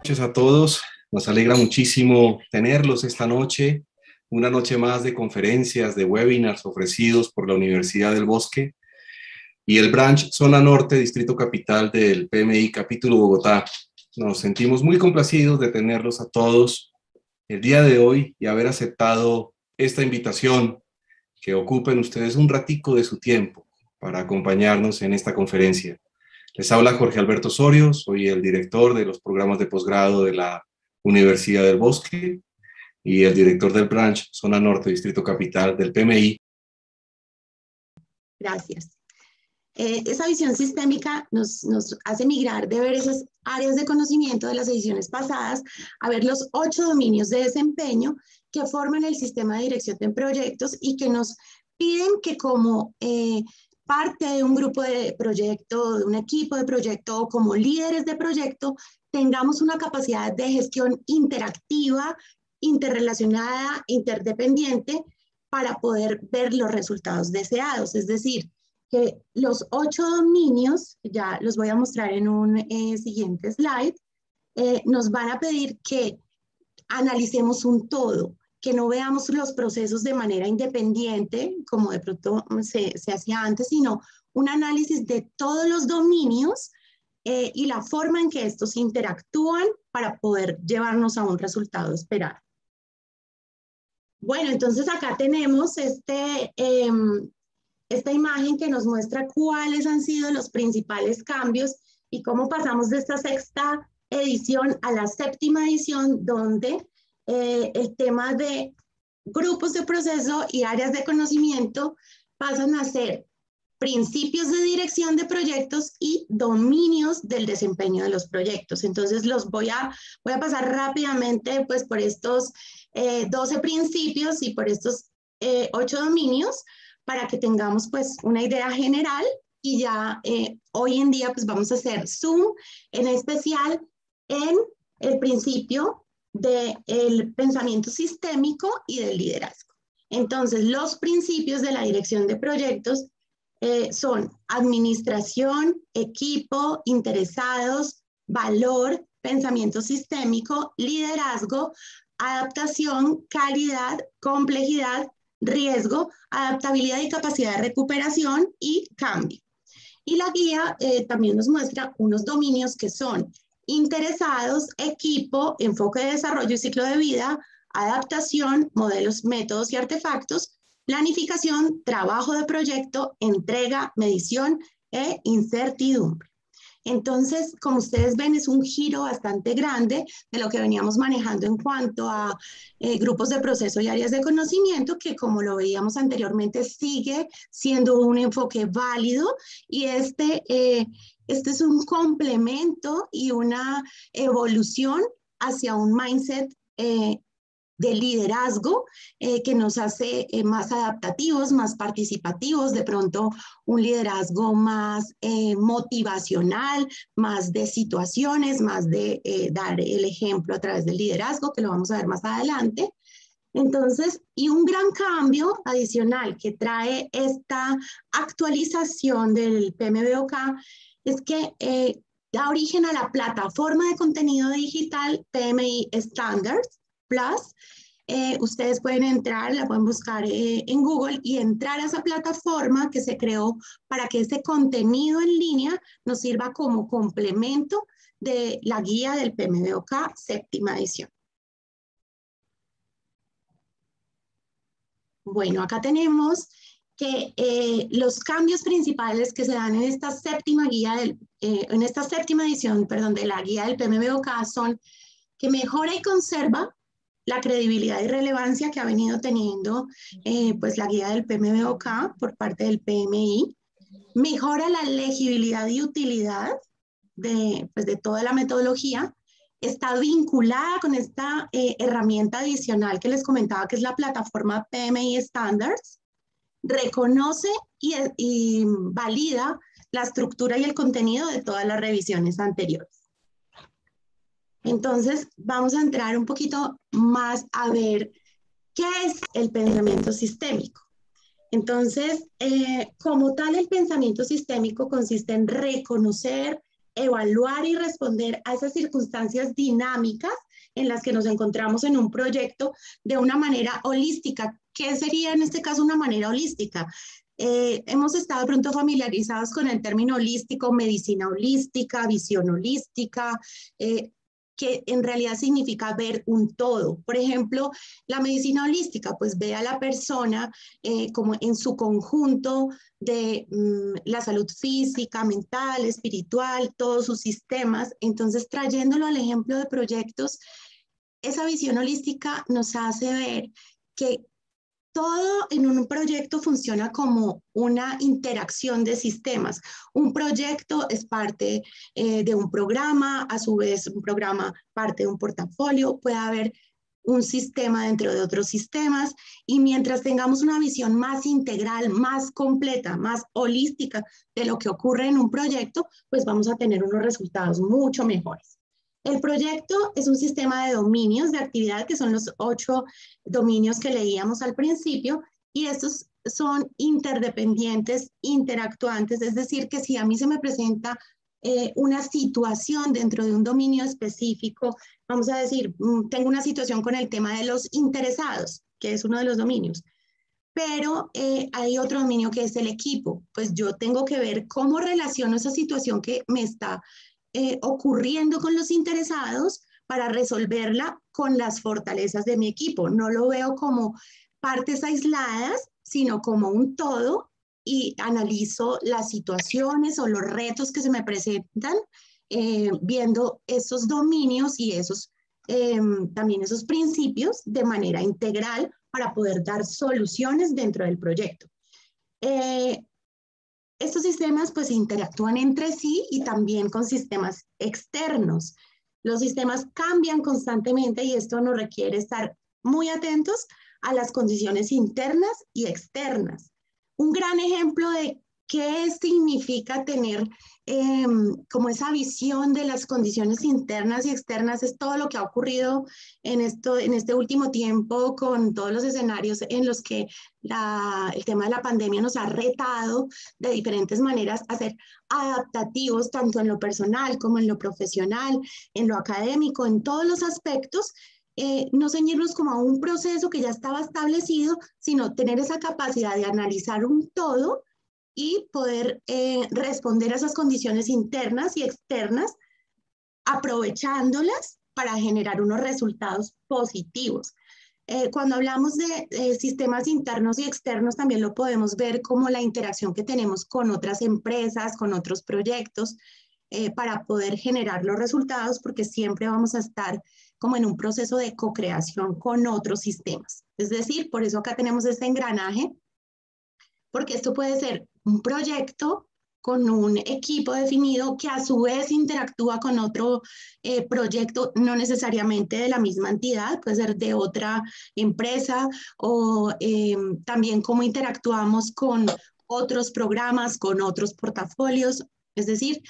noches a todos. Nos alegra muchísimo tenerlos esta noche, una noche más de conferencias, de webinars ofrecidos por la Universidad del Bosque y el Branch Zona Norte, Distrito Capital del PMI Capítulo Bogotá. Nos sentimos muy complacidos de tenerlos a todos el día de hoy y haber aceptado esta invitación, que ocupen ustedes un ratico de su tiempo para acompañarnos en esta conferencia. Les habla Jorge Alberto Osorio, soy el director de los programas de posgrado de la Universidad del Bosque y el director del Branch Zona Norte, Distrito Capital del PMI. Gracias. Esa visión sistémica nos hace migrar de ver esas áreas de conocimiento de las ediciones pasadas a ver los 8 dominios de desempeño que forman el sistema de dirección de proyectos y que nos piden que como parte de un grupo de proyecto, de un equipo de proyecto o como líderes de proyecto, tengamos una capacidad de gestión interactiva, interrelacionada, interdependiente para poder ver los resultados deseados. Es decir, que los 8 dominios, ya los voy a mostrar en un siguiente slide, nos van a pedir que analicemos un todo, que no veamos los procesos de manera independiente, como de pronto se hacía antes, sino un análisis de todos los dominios y la forma en que estos interactúan para poder llevarnos a un resultado esperado. Bueno, entonces acá tenemos esta imagen que nos muestra cuáles han sido los principales cambios y cómo pasamos de esta 6ª edición a la 7ª edición, donde el tema de grupos de proceso y áreas de conocimiento pasan a ser principios de dirección de proyectos y dominios del desempeño de los proyectos. Entonces voy a pasar rápidamente pues, por estos 12 principios y por estos 8 dominios para que tengamos pues, una idea general y ya hoy en día pues, vamos a hacer zoom en especial en el principio del pensamiento sistémico y del liderazgo. Entonces, los principios de la dirección de proyectos son administración, equipo, interesados, valor, pensamiento sistémico, liderazgo, adaptación, calidad, complejidad, riesgo, adaptabilidad y capacidad de recuperación y cambio. Y la guía también nos muestra unos dominios que son interesados, equipo, enfoque de desarrollo y ciclo de vida, adaptación, modelos, métodos y artefactos, planificación, trabajo de proyecto, entrega, medición e incertidumbre. Entonces, como ustedes ven, es un giro bastante grande de lo que veníamos manejando en cuanto a grupos de proceso y áreas de conocimiento, que como lo veíamos anteriormente, sigue siendo un enfoque válido y este es un complemento y una evolución hacia un mindset de liderazgo que nos hace más adaptativos, más participativos, de pronto un liderazgo más motivacional, más de situaciones, más de dar el ejemplo a través del liderazgo, que lo vamos a ver más adelante. Entonces, y un gran cambio adicional que trae esta actualización del PMBOK es que da origen a la plataforma de contenido digital PMI Standards Plus. Ustedes pueden entrar, la pueden buscar en Google y entrar a esa plataforma que se creó para que ese contenido en línea nos sirva como complemento de la guía del PMBOK 7ª edición. Bueno, acá tenemos que los cambios principales que se dan en esta 7ª guía en esta 7ª edición, perdón, de la guía del PMBOK son que mejora y conserva la credibilidad y relevancia que ha venido teniendo pues la guía del PMBOK por parte del PMI, mejora la legibilidad y utilidad de toda la metodología, está vinculada con esta herramienta adicional que les comentaba que es la plataforma PMI Standards, reconoce y valida la estructura y el contenido de todas las revisiones anteriores. Entonces, vamos a entrar un poquito más a ver qué es el pensamiento sistémico. Entonces, como tal, el pensamiento sistémico consiste en reconocer, evaluar y responder a esas circunstancias dinámicas en las que nos encontramos en un proyecto de una manera holística. ¿Qué sería en este caso una manera holística? Hemos estado de pronto familiarizados con el término holístico, medicina holística, visión holística, que en realidad significa ver un todo. Por ejemplo, la medicina holística, pues ve a la persona como en su conjunto de la salud física, mental, espiritual, todos sus sistemas. Entonces, trayéndolo al ejemplo de proyectos, esa visión holística nos hace ver que todo en un proyecto funciona como una interacción de sistemas. Un proyecto es parte de un programa, a su vez un programa parte de un portafolio, puede haber un sistema dentro de otros sistemas y mientras tengamos una visión más integral, más completa, más holística de lo que ocurre en un proyecto, pues vamos a tener unos resultados mucho mejores. El proyecto es un sistema de dominios de actividad, que son los 8 dominios que leíamos al principio, y estos son interdependientes, interactuantes, es decir, que si a mí se me presenta una situación dentro de un dominio específico, vamos a decir, tengo una situación con el tema de los interesados, que es uno de los dominios, pero hay otro dominio que es el equipo, pues yo tengo que ver cómo relaciono esa situación que me está ocurriendo con los interesados para resolverla con las fortalezas de mi equipo. No lo veo como partes aisladas, sino como un todo y analizo las situaciones o los retos que se me presentan viendo esos dominios y esos, también esos principios de manera integral para poder dar soluciones dentro del proyecto. Estos sistemas pues interactúan entre sí y también con sistemas externos. Los sistemas cambian constantemente y esto nos requiere estar muy atentos a las condiciones internas y externas. Un gran ejemplo de qué significa tener como esa visión de las condiciones internas y externas es todo lo que ha ocurrido en este último tiempo con todos los escenarios en los que el tema de la pandemia nos ha retado de diferentes maneras a ser adaptativos tanto en lo personal como en lo profesional, en lo académico, en todos los aspectos. No ceñirnos como a un proceso que ya estaba establecido, sino tener esa capacidad de analizar un todo y poder responder a esas condiciones internas y externas, aprovechándolas para generar unos resultados positivos. Cuando hablamos de sistemas internos y externos, también lo podemos ver como la interacción que tenemos con otras empresas, con otros proyectos, para poder generar los resultados, porque siempre vamos a estar como en un proceso de co-creación con otros sistemas. Es decir, por eso acá tenemos este engranaje, porque esto puede ser un proyecto con un equipo definido que a su vez interactúa con otro proyecto, no necesariamente de la misma entidad, puede ser de otra empresa, o también cómo interactuamos con otros programas, con otros portafolios, es decir,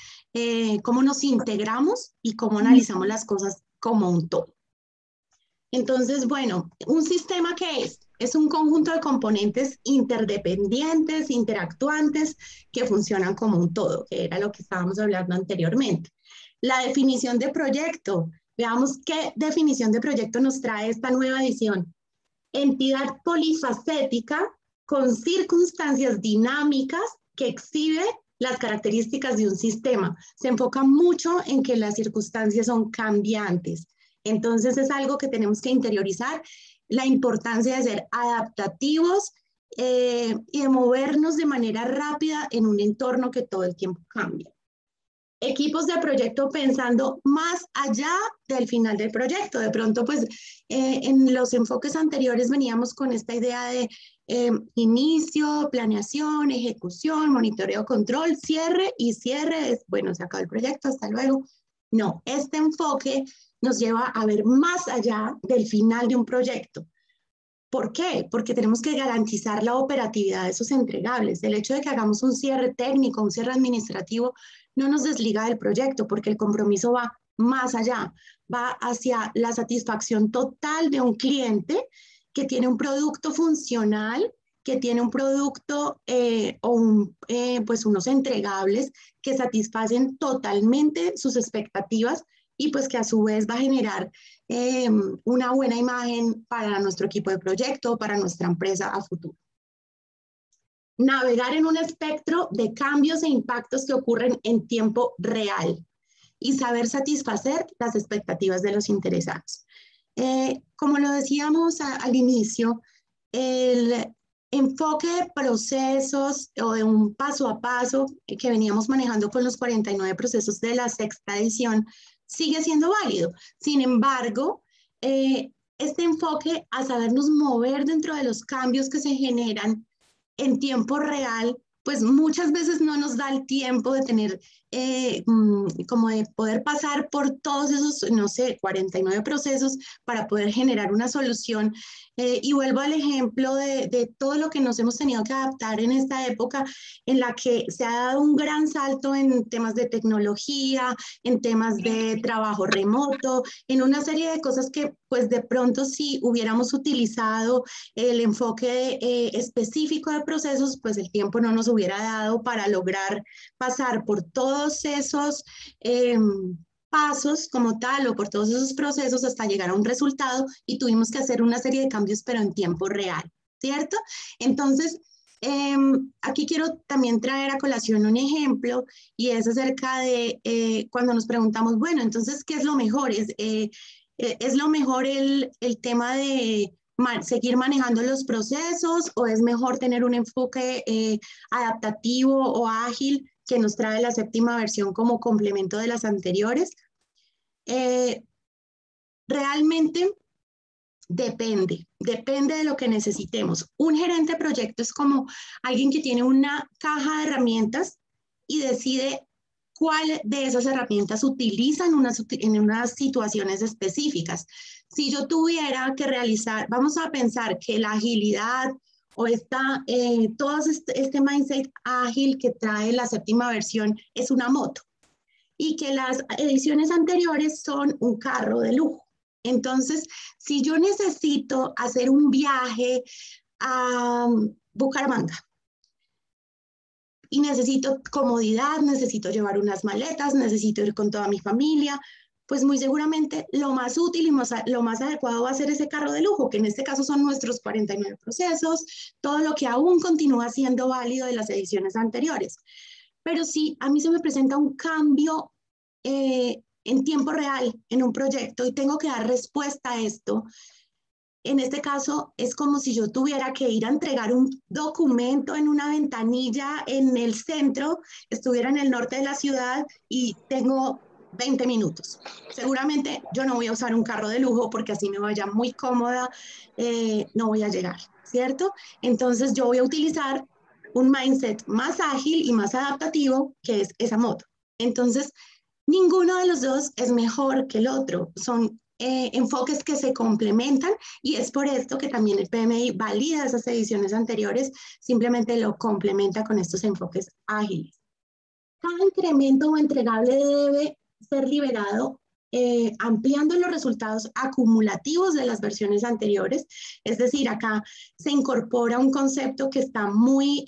cómo nos integramos y cómo analizamos las cosas como un todo. Entonces, bueno, ¿un sistema qué es? Es un conjunto de componentes interdependientes, interactuantes, que funcionan como un todo, que era lo que estábamos hablando anteriormente. La definición de proyecto. Veamos qué definición de proyecto nos trae esta nueva edición. Entidad polifacética con circunstancias dinámicas que exhibe las características de un sistema. Se enfoca mucho en que las circunstancias son cambiantes. Entonces es algo que tenemos que interiorizar, la importancia de ser adaptativos y de movernos de manera rápida en un entorno que todo el tiempo cambia. Equipos de proyecto pensando más allá del final del proyecto. De pronto, pues, en los enfoques anteriores veníamos con esta idea de inicio, planeación, ejecución, monitoreo, control, cierre, y cierre es, bueno, se acabó el proyecto, hasta luego. No, este enfoque nos lleva a ver más allá del final de un proyecto. ¿Por qué? Porque tenemos que garantizar la operatividad de esos entregables. El hecho de que hagamos un cierre técnico, un cierre administrativo, no nos desliga del proyecto, porque el compromiso va más allá, va hacia la satisfacción total de un cliente que tiene un producto funcional que tiene un producto pues unos entregables que satisfacen totalmente sus expectativas y pues que a su vez va a generar una buena imagen para nuestro equipo de proyecto, para nuestra empresa a futuro. Navegar en un espectro de cambios e impactos que ocurren en tiempo real y saber satisfacer las expectativas de los interesados. Como lo decíamos al inicio, el enfoque de procesos o de un paso a paso que veníamos manejando con los 49 procesos de la sexta edición sigue siendo válido. Sin embargo, este enfoque a sabernos mover dentro de los cambios que se generan en tiempo real, pues muchas veces no nos da el tiempo de tener, como de poder pasar por todos esos, no sé, 49 procesos para poder generar una solución. Y vuelvo al ejemplo de todo lo que nos hemos tenido que adaptar en esta época en la que se ha dado un gran salto en temas de tecnología, en temas de trabajo remoto, en una serie de cosas que pues de pronto si hubiéramos utilizado el enfoque específico de procesos, pues el tiempo no nos hubiera dado para lograr pasar por todos esos pasos como tal o por todos esos procesos hasta llegar a un resultado y tuvimos que hacer una serie de cambios pero en tiempo real, ¿cierto? Entonces, aquí quiero también traer a colación un ejemplo y es acerca de cuando nos preguntamos, bueno, entonces, ¿qué es lo mejor? ¿Es lo mejor el tema de seguir manejando los procesos o es mejor tener un enfoque adaptativo o ágil que nos trae la séptima versión como complemento de las anteriores? Realmente depende de lo que necesitemos. Un gerente de proyecto es como alguien que tiene una caja de herramientas y decide cuál de esas herramientas utiliza en unas situaciones específicas. Si yo tuviera que realizar, vamos a pensar que la agilidad o todo este mindset ágil que trae la séptima versión es una moto y que las ediciones anteriores son un carro de lujo. Entonces, si yo necesito hacer un viaje a Bucaramanga y necesito comodidad, necesito llevar unas maletas, necesito ir con toda mi familia, pues muy seguramente lo más útil y lo más adecuado va a ser ese carro de lujo, que en este caso son nuestros 49 procesos, todo lo que aún continúa siendo válido de las ediciones anteriores. Pero si a mí se me presenta un cambio en tiempo real en un proyecto y tengo que dar respuesta a esto, en este caso es como si yo tuviera que ir a entregar un documento en una ventanilla en el centro, estuviera en el norte de la ciudad y tengo 20 minutos. Seguramente yo no voy a usar un carro de lujo porque así me vaya muy cómoda, no voy a llegar, ¿cierto? Entonces yo voy a utilizar un mindset más ágil y más adaptativo, que es esa moto. Entonces, ninguno de los dos es mejor que el otro. Son enfoques que se complementan y es por esto que también el PMI valida esas ediciones anteriores, simplemente lo complementa con estos enfoques ágiles. Cada incremento o entregable debe ser liberado ampliando los resultados acumulativos de las versiones anteriores. Es decir, acá se incorpora un concepto que está muy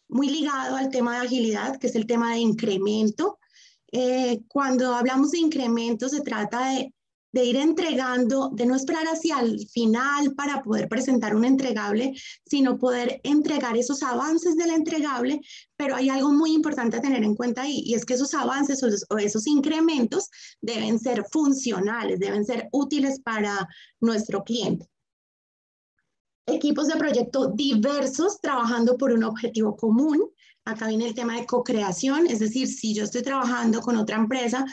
ligado al tema de agilidad, que es el tema de incremento. Cuando hablamos de incremento, se trata de ir entregando, de no esperar hacia el final para poder presentar un entregable, sino poder entregar esos avances del entregable, pero hay algo muy importante a tener en cuenta ahí, y es que esos avances o esos incrementos deben ser funcionales, deben ser útiles para nuestro cliente. Equipos de proyecto diversos trabajando por un objetivo común. Acá viene el tema de co-creación, es decir, si yo estoy trabajando con otra empresa,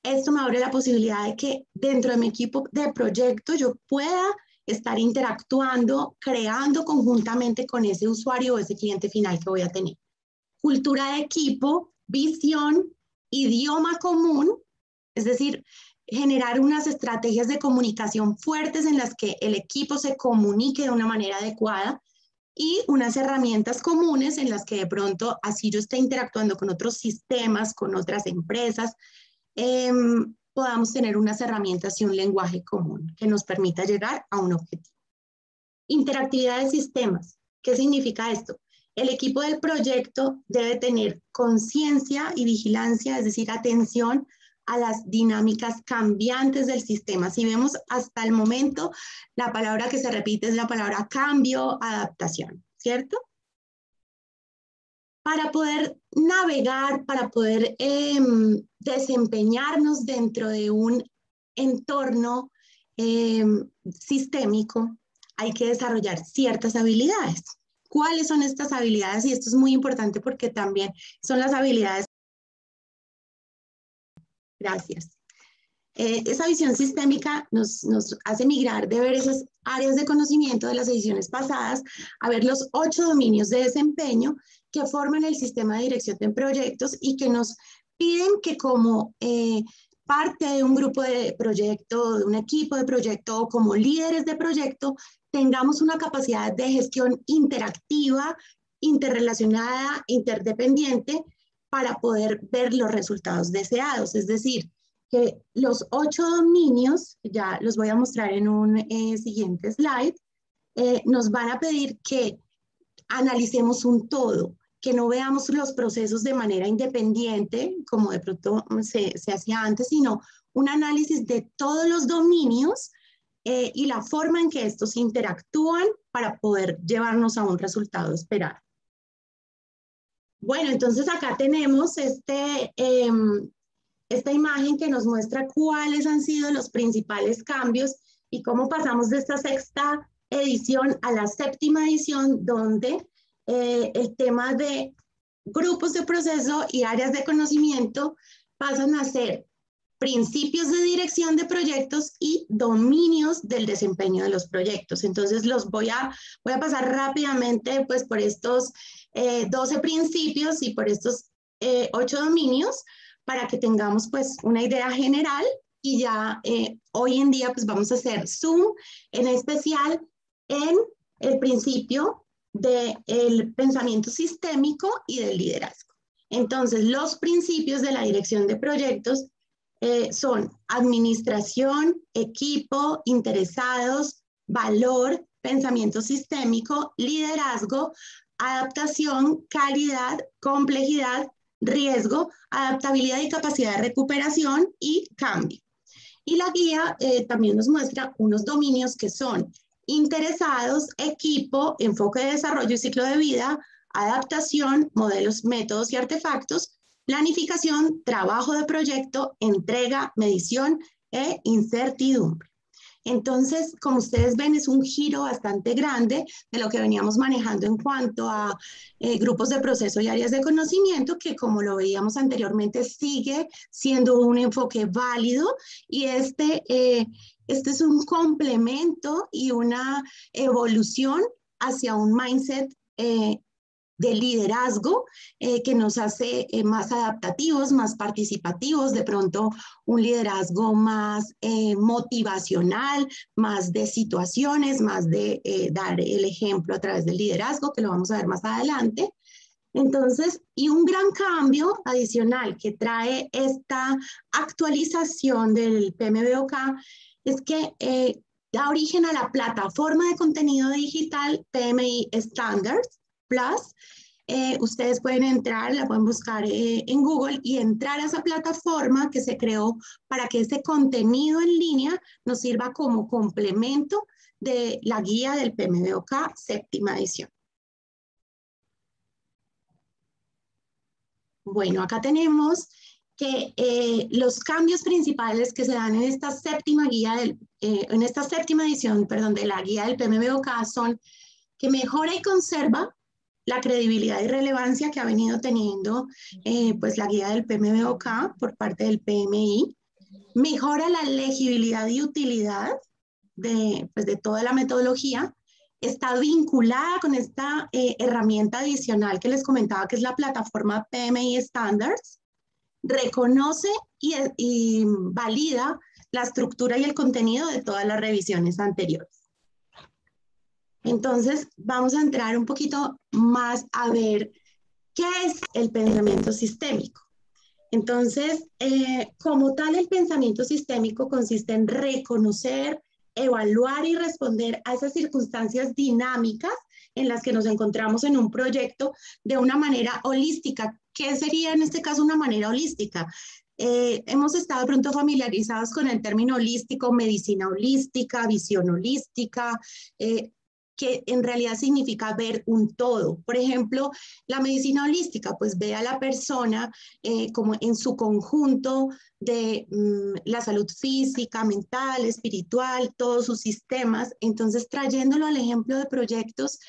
esto me abre la posibilidad de que dentro de mi equipo de proyecto yo pueda estar interactuando, creando conjuntamente con ese usuario o ese cliente final que voy a tener. Cultura de equipo, visión, idioma común, es decir, generar unas estrategias de comunicación fuertes en las que el equipo se comunique de una manera adecuada y unas herramientas comunes en las que de pronto así yo esté interactuando con otros sistemas, con otras empresas, podamos tener unas herramientas y un lenguaje común que nos permita llegar a un objetivo. Interactividad de sistemas. ¿Qué significa esto? El equipo del proyecto debe tener conciencia y vigilancia, es decir, atención a las dinámicas cambiantes del sistema. Si vemos hasta el momento, la palabra que se repite es la palabra cambio, adaptación, ¿cierto? Para poder navegar, para poder desempeñarnos dentro de un entorno sistémico, hay que desarrollar ciertas habilidades. ¿Cuáles son estas habilidades? Y esto es muy importante porque también son las habilidades. Gracias. Esa visión sistémica nos hace migrar de ver esas áreas de conocimiento de las ediciones pasadas a ver los 8 dominios de desempeño que forman el sistema de dirección de proyectos y que nos piden que como parte de un grupo de proyecto, de un equipo de proyecto o como líderes de proyecto, tengamos una capacidad de gestión interactiva, interrelacionada, interdependiente para poder ver los resultados deseados. Es decir, que los 8 dominios, ya los voy a mostrar en un siguiente slide, nos van a pedir que analicemos un todo, que no veamos los procesos de manera independiente, como de pronto se hacía antes, sino un análisis de todos los dominios y la forma en que estos interactúan para poder llevarnos a un resultado esperado. Bueno, entonces acá tenemos esta imagen que nos muestra cuáles han sido los principales cambios y cómo pasamos de esta 6ª edición a la 7ª edición, donde el tema de grupos de proceso y áreas de conocimiento pasan a ser principios de dirección de proyectos y dominios del desempeño de los proyectos. Entonces voy a pasar rápidamente pues, por estos 12 principios y por estos 8 dominios para que tengamos pues, una idea general y ya hoy en día pues, vamos a hacer zoom en especial en el principio del pensamiento sistémico y del liderazgo. Entonces, los principios de la dirección de proyectos son administración, equipo, interesados, valor, pensamiento sistémico, liderazgo, adaptación, calidad, complejidad, riesgo, adaptabilidad y capacidad de recuperación y cambio. Y la guía también nos muestra unos dominios que son interesados, equipo, enfoque de desarrollo y ciclo de vida, adaptación, modelos, métodos y artefactos, planificación, trabajo de proyecto, entrega, medición e incertidumbre. Entonces, como ustedes ven, es un giro bastante grande de lo que veníamos manejando en cuanto a grupos de proceso y áreas de conocimiento, que como lo veíamos anteriormente, sigue siendo un enfoque válido y este es un complemento y una evolución hacia un mindset de liderazgo que nos hace más adaptativos, más participativos, de pronto un liderazgo más motivacional, más de situaciones, más de dar el ejemplo a través del liderazgo, que lo vamos a ver más adelante. Entonces, y un gran cambio adicional que trae esta actualización del PMBOK es que da origen a la plataforma de contenido digital PMI Standards Plus. Ustedes pueden entrar, la pueden buscar en Google y entrar a esa plataforma que se creó para que ese contenido en línea nos sirva como complemento de la guía del PMBOK 7ª edición. Bueno, acá tenemos que los cambios principales que se dan en esta 7ª guía en esta 7ª edición, perdón, de la guía del PMBOK son que mejora y conserva la credibilidad y relevancia que ha venido teniendo pues la guía del PMBOK por parte del PMI, mejora la legibilidad y utilidad de toda la metodología, está vinculada con esta herramienta adicional que les comentaba que es la plataforma PMI Standards, reconoce y valida la estructura y el contenido de todas las revisiones anteriores. Entonces, vamos a entrar un poquito más a ver qué es el pensamiento sistémico. Entonces, como tal, el pensamiento sistémico consiste en reconocer, evaluar y responder a esas circunstancias dinámicas en las que nos encontramos en un proyecto de una manera holística. ¿Qué sería en este caso una manera holística? Hemos estado de pronto familiarizados con el término holístico, medicina holística, visión holística, que en realidad significa ver un todo. Por ejemplo, la medicina holística, pues ve a la persona como en su conjunto de la salud física, mental, espiritual, todos sus sistemas. Entonces, trayéndolo al ejemplo de proyectos,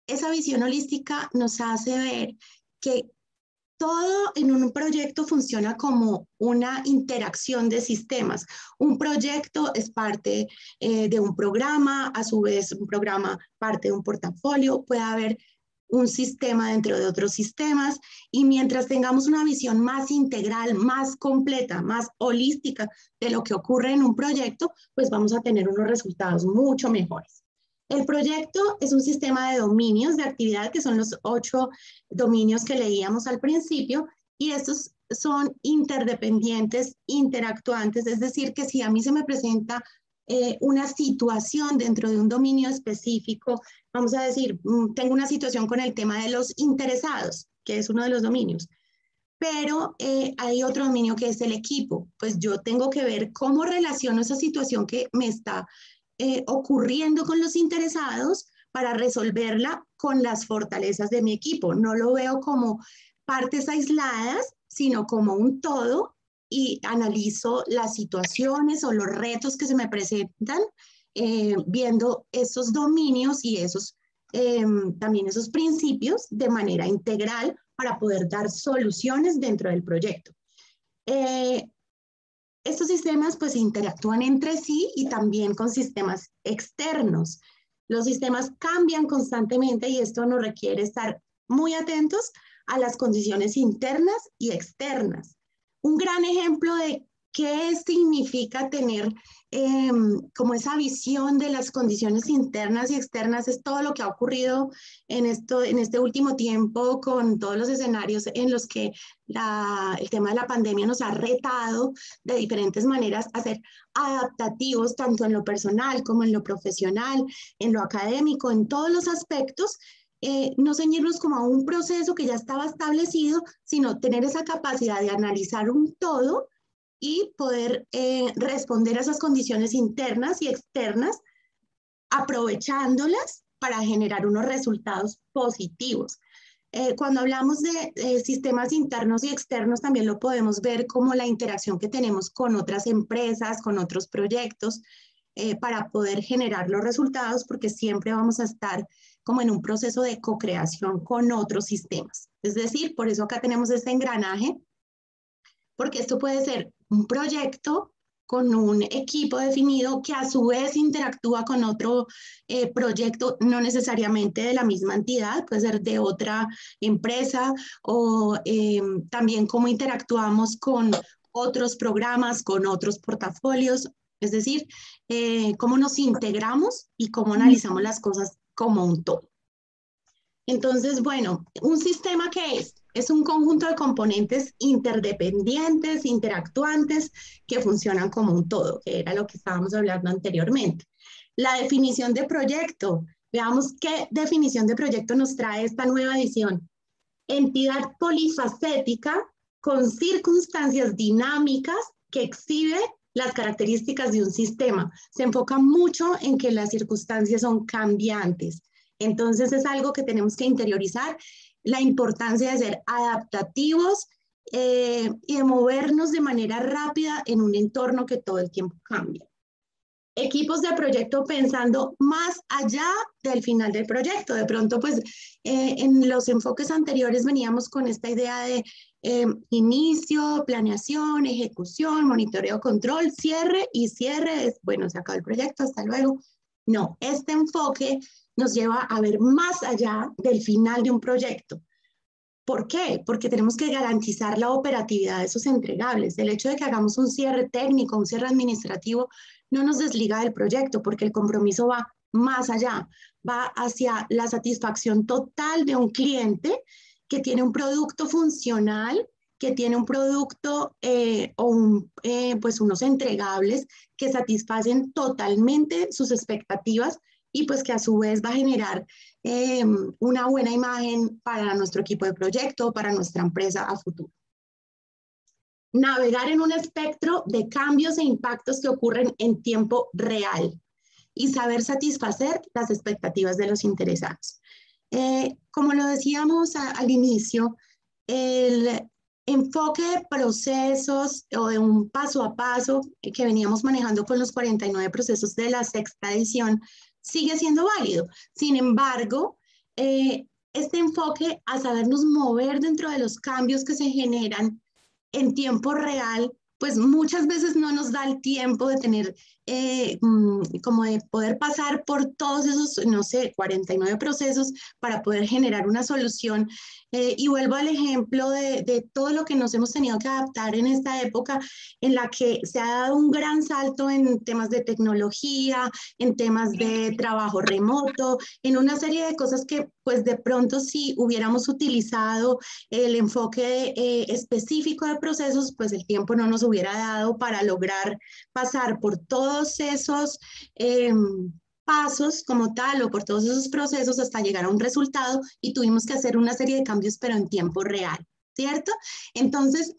esa visión holística nos hace ver que todo en un proyecto funciona como una interacción de sistemas. Un proyecto es parte de un programa, a su vez un programa parte de un portafolio, puede haber un sistema dentro de otros sistemas y mientras tengamos una visión más integral, más completa, más holística de lo que ocurre en un proyecto, pues vamos a tener unos resultados mucho mejores. El proyecto es un sistema de dominios de actividad, que son los 8 dominios que leíamos al principio, y estos son interdependientes, interactuantes, es decir, que si a mí se me presenta una situación dentro de un dominio específico, vamos a decir, tengo una situación con el tema de los interesados, que es uno de los dominios, pero hay otro dominio que es el equipo, pues yo tengo que ver cómo relaciono esa situación que me está ocurriendo con los interesados para resolverla con las fortalezas de mi equipo. No lo veo como partes aisladas, sino como un todo y analizo las situaciones o los retos que se me presentan viendo esos dominios y esos, también esos principios de manera integral para poder dar soluciones dentro del proyecto. Estos sistemas pues interactúan entre sí y también con sistemas externos. Los sistemas cambian constantemente y esto nos requiere estar muy atentos a las condiciones internas y externas. Un gran ejemplo de qué significa tener como esa visión de las condiciones internas y externas es todo lo que ha ocurrido en este último tiempo con todos los escenarios en los que el tema de la pandemia nos ha retado de diferentes maneras a ser adaptativos tanto en lo personal como en lo profesional, en lo académico, en todos los aspectos. No ceñirnos como a un proceso que ya estaba establecido, sino tener esa capacidad de analizar un todo y poder responder a esas condiciones internas y externas, aprovechándolas para generar unos resultados positivos. Cuando hablamos de sistemas internos y externos, también lo podemos ver como la interacción que tenemos con otras empresas, con otros proyectos, para poder generar los resultados, porque siempre vamos a estar como en un proceso de co-creación con otros sistemas. Es decir, por eso acá tenemos este engranaje, porque esto puede ser un proyecto con un equipo definido que a su vez interactúa con otro proyecto, no necesariamente de la misma entidad, puede ser de otra empresa, o también cómo interactuamos con otros programas, con otros portafolios, es decir, cómo nos integramos y cómo analizamos las cosas como un todo. Entonces, bueno, ¿un sistema qué es? Es un conjunto de componentes interdependientes, interactuantes, que funcionan como un todo, que era lo que estábamos hablando anteriormente. La definición de proyecto. Veamos qué definición de proyecto nos trae esta nueva edición. Entidad polifacética con circunstancias dinámicas que exhibe las características de un sistema. Se enfoca mucho en que las circunstancias son cambiantes. Entonces es algo que tenemos que interiorizar, la importancia de ser adaptativos y de movernos de manera rápida en un entorno que todo el tiempo cambia. Equipos de proyecto pensando más allá del final del proyecto. De pronto, pues, en los enfoques anteriores veníamos con esta idea de inicio, planeación, ejecución, monitoreo, control, cierre, y cierre es, bueno, se acabó el proyecto, hasta luego. No, este enfoque nos lleva a ver más allá del final de un proyecto. ¿Por qué? Porque tenemos que garantizar la operatividad de esos entregables. El hecho de que hagamos un cierre técnico, un cierre administrativo, no nos desliga del proyecto, porque el compromiso va más allá, va hacia la satisfacción total de un cliente que tiene un producto funcional, que tiene un producto pues unos entregables que satisfacen totalmente sus expectativas y pues que a su vez va a generar una buena imagen para nuestro equipo de proyecto, para nuestra empresa a futuro. Navegar en un espectro de cambios e impactos que ocurren en tiempo real y saber satisfacer las expectativas de los interesados. Como lo decíamos al inicio, el enfoque de procesos o de un paso a paso que veníamos manejando con los 49 procesos de la sexta edición sigue siendo válido. Sin embargo, este enfoque a sabernos mover dentro de los cambios que se generan en tiempo real, pues muchas veces no nos da el tiempo de tener, como de poder pasar por todos esos, no sé, 49 procesos para poder generar una solución. Y vuelvo al ejemplo de todo lo que nos hemos tenido que adaptar en esta época en la que se ha dado un gran salto en temas de tecnología, en temas de trabajo remoto, en una serie de cosas que pues de pronto si hubiéramos utilizado el enfoque específico de procesos, pues el tiempo no nos hubiera dado para lograr pasar por todos esos pasos como tal o por todos esos procesos hasta llegar a un resultado y tuvimos que hacer una serie de cambios pero en tiempo real, ¿cierto? Entonces,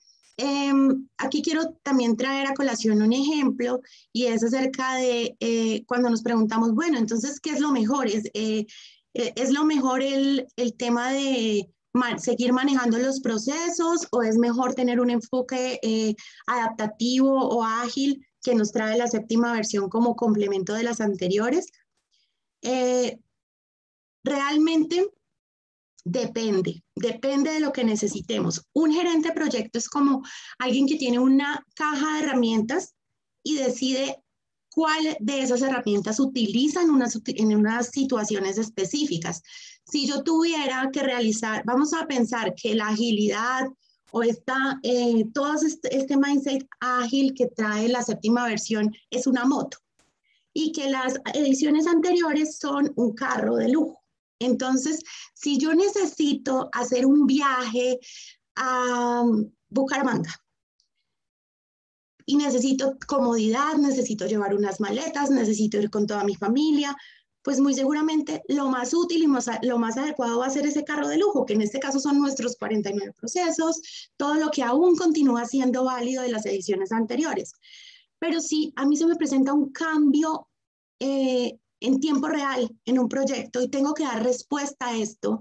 aquí quiero también traer a colación un ejemplo y es acerca de cuando nos preguntamos, bueno, entonces, ¿qué es lo mejor? ¿Es lo mejor el tema de seguir manejando los procesos o es mejor tener un enfoque adaptativo o ágil que nos trae la séptima versión como complemento de las anteriores? Realmente depende de lo que necesitemos. Un gerente de proyecto es como alguien que tiene una caja de herramientas y decide cuál de esas herramientas utiliza en unas situaciones específicas. Si yo tuviera que realizar, vamos a pensar que la agilidad o todo este mindset ágil que trae la séptima versión es una moto y que las ediciones anteriores son un carro de lujo. Entonces, si yo necesito hacer un viaje a Bucaramanga y necesito comodidad, necesito llevar unas maletas, necesito ir con toda mi familia, pues muy seguramente lo más útil y lo más adecuado va a ser ese carro de lujo, que en este caso son nuestros 49 procesos, todo lo que aún continúa siendo válido de las ediciones anteriores. Pero si a mí se me presenta un cambio en tiempo real en un proyecto y tengo que dar respuesta a esto,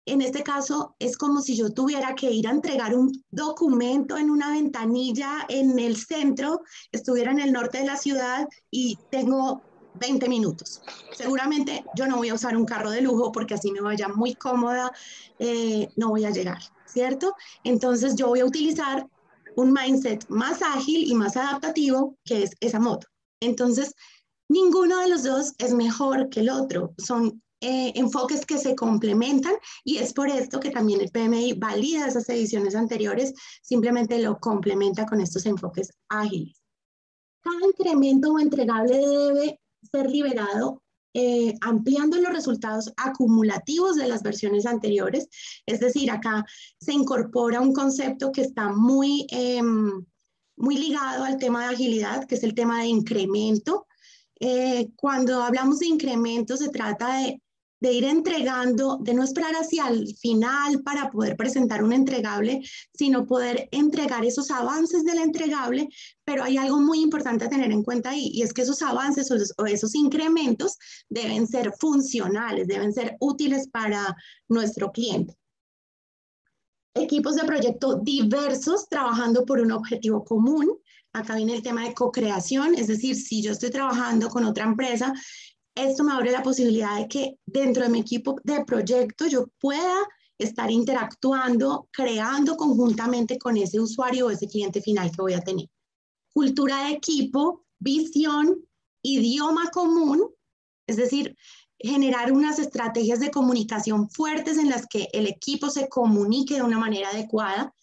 en este caso es como si yo tuviera que ir a entregar un documento en una ventanilla en el centro, estuviera en el norte de la ciudad y tengo 20 minutos. Seguramente yo no voy a usar un carro de lujo porque así me vaya muy cómoda, no voy a llegar, ¿cierto? Entonces yo voy a utilizar un mindset más ágil y más adaptativo, que es esa moto. Entonces, ninguno de los dos es mejor que el otro. Son enfoques que se complementan y es por esto que también el PMI valida esas ediciones anteriores, simplemente lo complementa con estos enfoques ágiles. Cada incremento o entregable debe ser liberado ampliando los resultados acumulativos de las versiones anteriores. Es decir, acá se incorpora un concepto que está muy ligado al tema de agilidad, que es el tema de incremento. Cuando hablamos de incremento se trata de ir entregando, de no esperar hacia el final para poder presentar un entregable, sino poder entregar esos avances del entregable, pero hay algo muy importante a tener en cuenta ahí, y es que esos avances o esos incrementos deben ser funcionales, deben ser útiles para nuestro cliente. Equipos de proyecto diversos trabajando por un objetivo común. Acá viene el tema de co-creación, es decir, si yo estoy trabajando con otra empresa, esto me abre la posibilidad de que dentro de mi equipo de proyecto yo pueda estar interactuando, creando conjuntamente con ese usuario o ese cliente final que voy a tener. Cultura de equipo, visión, idioma común, es decir, generar unas estrategias de comunicación fuertes en las que el equipo se comunique de una manera adecuada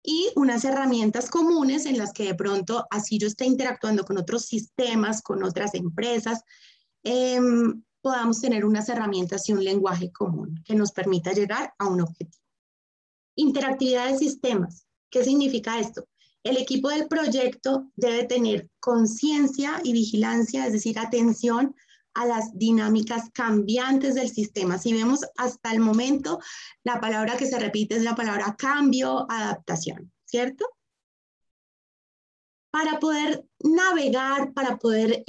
y unas herramientas comunes en las que de pronto así yo esté interactuando con otros sistemas, con otras empresas, podamos tener unas herramientas y un lenguaje común que nos permita llegar a un objetivo. Interactividad de sistemas. ¿Qué significa esto? El equipo del proyecto debe tener conciencia y vigilancia, es decir, atención a las dinámicas cambiantes del sistema. Si vemos hasta el momento, la palabra que se repite es la palabra cambio, adaptación, ¿cierto? Para poder navegar, para poder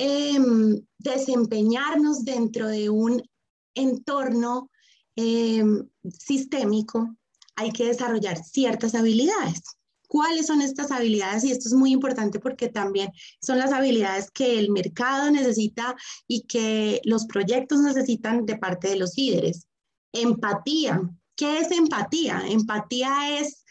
desempeñarnos dentro de un entorno sistémico, hay que desarrollar ciertas habilidades. ¿Cuáles son estas habilidades? Y esto es muy importante porque también son las habilidades que el mercado necesita y que los proyectos necesitan de parte de los líderes. Empatía. ¿Qué es empatía? Empatía es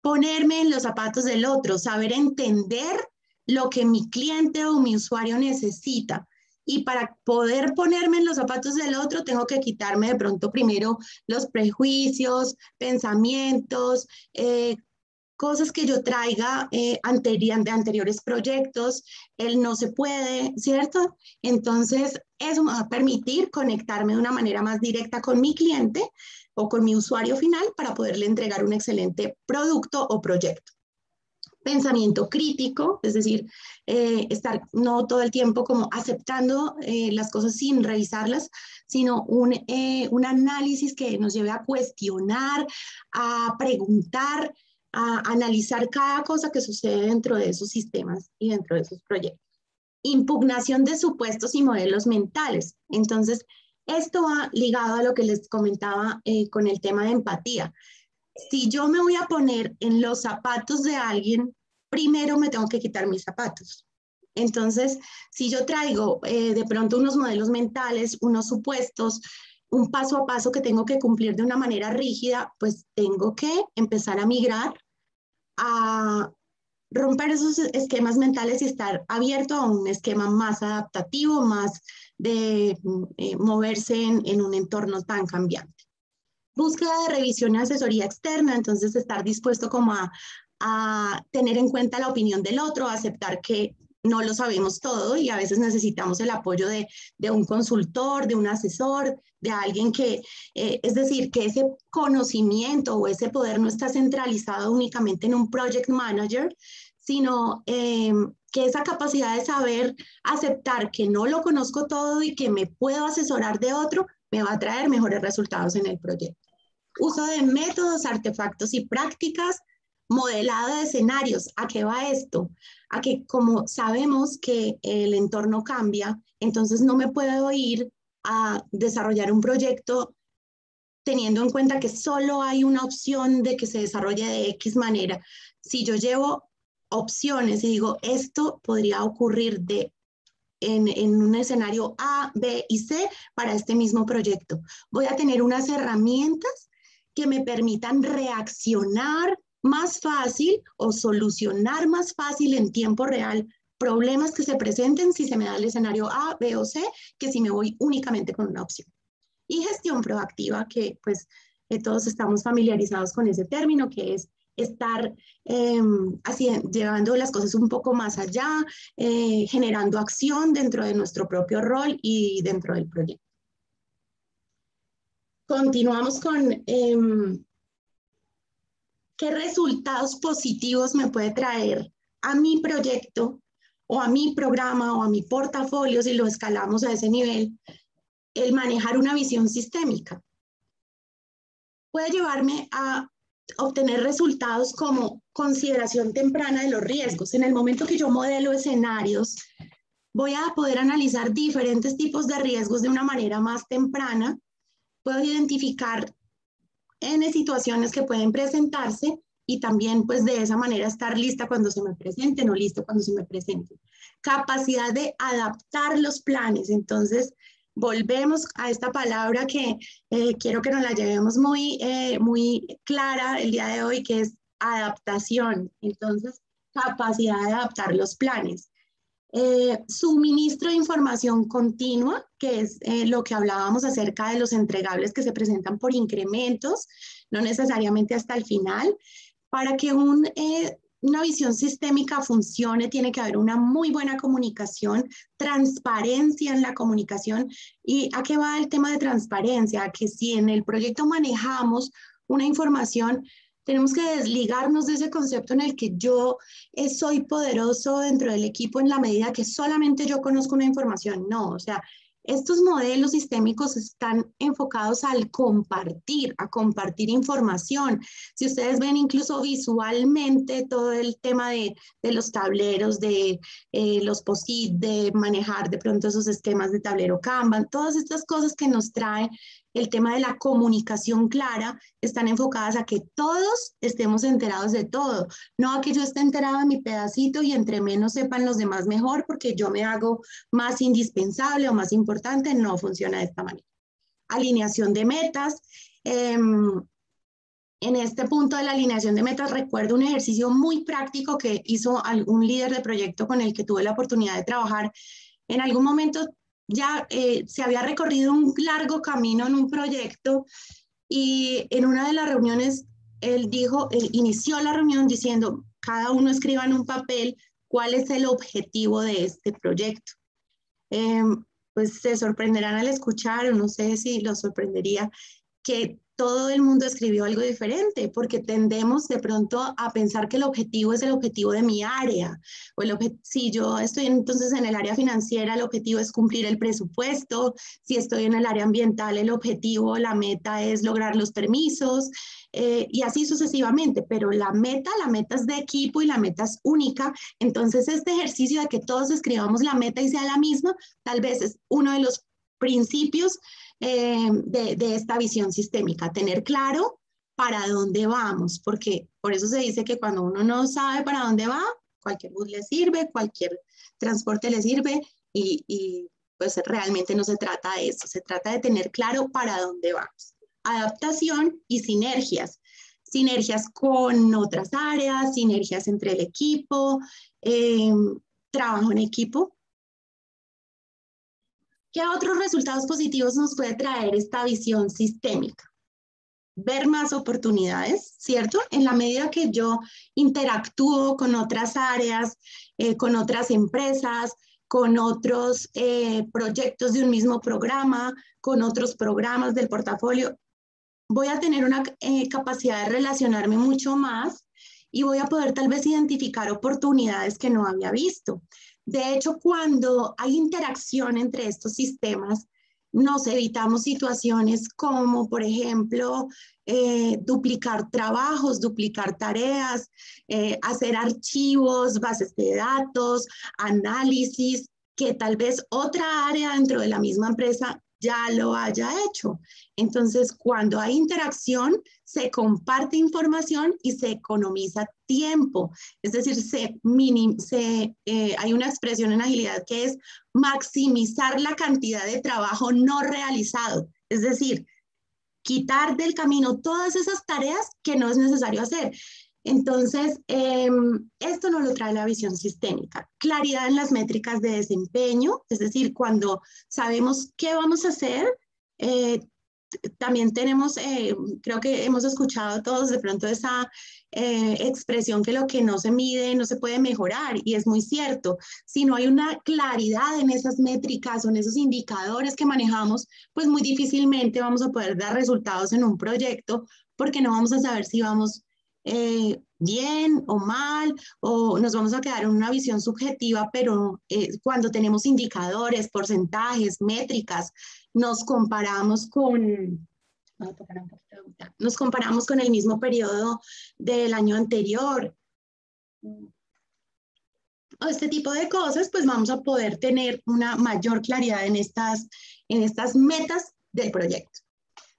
ponerme en los zapatos del otro, saber entender lo que mi cliente o mi usuario necesita. Y para poder ponerme en los zapatos del otro, tengo que quitarme de pronto primero los prejuicios, pensamientos, cosas que yo traiga de anteriores proyectos, el no se puede, ¿cierto? Entonces, eso me va a permitir conectarme de una manera más directa con mi cliente o con mi usuario final para poderle entregar un excelente producto o proyecto. Pensamiento crítico, es decir, estar no todo el tiempo como aceptando las cosas sin revisarlas, sino un análisis que nos lleve a cuestionar, a preguntar, a analizar cada cosa que sucede dentro de esos sistemas y dentro de esos proyectos. Impugnación de supuestos y modelos mentales. Entonces, esto va ligado a lo que les comentaba con el tema de empatía. Si yo me voy a poner en los zapatos de alguien, primero me tengo que quitar mis zapatos. Entonces, si yo traigo de pronto unos modelos mentales, unos supuestos, un paso a paso que tengo que cumplir de una manera rígida, pues tengo que empezar a migrar, a romper esos esquemas mentales y estar abierto a un esquema más adaptativo, más de moverse en un entorno tan cambiante. Búsqueda de revisión y asesoría externa, entonces estar dispuesto como a tener en cuenta la opinión del otro, a aceptar que no lo sabemos todo y a veces necesitamos el apoyo de un consultor, de un asesor, de alguien que, es decir, que ese conocimiento o ese poder no está centralizado únicamente en un project manager, sino que esa capacidad de saber aceptar que no lo conozco todo y que me puedo asesorar de otro, me va a traer mejores resultados en el proyecto. Uso de métodos, artefactos y prácticas, modelado de escenarios. ¿A qué va esto? A que como sabemos que el entorno cambia, entonces no me puedo ir a desarrollar un proyecto teniendo en cuenta que solo hay una opción de que se desarrolle de X manera. Si yo llevo opciones y digo, esto podría ocurrir en un escenario A, B y C para este mismo proyecto, voy a tener unas herramientas que me permitan reaccionar más fácil o solucionar más fácil en tiempo real problemas que se presenten si se me da el escenario A, B o C, que si me voy únicamente con una opción. Y gestión proactiva, que pues todos estamos familiarizados con ese término, que es estar llevando las cosas un poco más allá, generando acción dentro de nuestro propio rol y dentro del proyecto. Continuamos con qué resultados positivos me puede traer a mi proyecto o a mi programa o a mi portafolio, si lo escalamos a ese nivel, el manejar una visión sistémica. Puede llevarme a obtener resultados como consideración temprana de los riesgos. En el momento que yo modelo escenarios, voy a poder analizar diferentes tipos de riesgos de una manera más temprana. Puedo identificar N situaciones que pueden presentarse y también pues de esa manera estar lista cuando se me presenten o listo cuando se me presenten. Capacidad de adaptar los planes. Entonces, volvemos a esta palabra que quiero que nos la llevemos muy clara el día de hoy, que es adaptación. Entonces, capacidad de adaptar los planes. Suministro de información continua, que es lo que hablábamos acerca de los entregables que se presentan por incrementos, no necesariamente hasta el final. Para que una visión sistémica funcione, tiene que haber una muy buena comunicación, transparencia en la comunicación. ¿Y a qué va el tema de transparencia? A que si en el proyecto manejamos una información, tenemos que desligarnos de ese concepto en el que yo soy poderoso dentro del equipo en la medida que solamente yo conozco una información. No, o sea, Estos modelos sistémicos están enfocados al compartir, a compartir información. Si ustedes ven incluso visualmente todo el tema de los tableros, de los POSIT, de manejar de pronto esos esquemas de tablero Kanban, todas estas cosas que nos trae el tema de la comunicación clara, están enfocadas a que todos estemos enterados de todo, no a que yo esté enterado de mi pedacito y entre menos sepan los demás mejor porque yo me hago más indispensable o más importante. No funciona de esta manera. Alineación de metas. En este punto de la alineación de metas recuerdo un ejercicio muy práctico que hizo un líder de proyecto con el que tuve la oportunidad de trabajar. En algún momento ya se había recorrido un largo camino en un proyecto y en una de las reuniones él inició la reunión diciendo, cada uno escriba en un papel cuál es el objetivo de este proyecto. Pues se sorprenderán al escuchar, o no sé si los sorprendería, que todo el mundo escribió algo diferente, porque tendemos de pronto a pensar que el objetivo es el objetivo de mi área. O si yo estoy entonces en el área financiera, el objetivo es cumplir el presupuesto. Si estoy en el área ambiental, el objetivo, la meta es lograr los permisos, y así sucesivamente. Pero la meta es de equipo y la meta es única. Entonces este ejercicio de que todos escribamos la meta y sea la misma, tal vez es uno de los principios de esta visión sistémica, tener claro para dónde vamos, porque por eso se dice que cuando uno no sabe para dónde va, cualquier bus le sirve, cualquier transporte le sirve y pues realmente no se trata de eso, se trata de tener claro para dónde vamos. Adaptación y sinergias. Sinergias con otras áreas, sinergias entre el equipo, trabajo en equipo. ¿Qué otros resultados positivos nos puede traer esta visión sistémica? Ver más oportunidades, ¿cierto? En la medida que yo interactúo con otras áreas, con otras empresas, con otros proyectos de un mismo programa, con otros programas del portafolio, voy a tener una capacidad de relacionarme mucho más y voy a poder tal vez identificar oportunidades que no había visto. De hecho, cuando hay interacción entre estos sistemas, nos evitamos situaciones como, por ejemplo, duplicar trabajos, duplicar tareas, hacer archivos, bases de datos, análisis, que tal vez otra área dentro de la misma empresa ya lo haya hecho. Entonces, cuando hay interacción, se comparte información y se economiza tiempo. Es decir, hay una expresión en agilidad que es maximizar la cantidad de trabajo no realizado. Es decir, quitar del camino todas esas tareas que no es necesario hacer. Entonces, esto nos lo trae la visión sistémica. Claridad en las métricas de desempeño, es decir, cuando sabemos qué vamos a hacer, también tenemos, creo que hemos escuchado todos de pronto esa expresión que lo que no se mide no se puede mejorar, y es muy cierto. Si no hay una claridad en esas métricas o en esos indicadores que manejamos, pues muy difícilmente vamos a poder dar resultados en un proyecto, porque no vamos a saber si vamos bien o mal, o nos vamos a quedar en una visión subjetiva, pero cuando tenemos indicadores, porcentajes, métricas, nos comparamos con el mismo periodo del año anterior, o este tipo de cosas, pues vamos a poder tener una mayor claridad en estas metas del proyecto.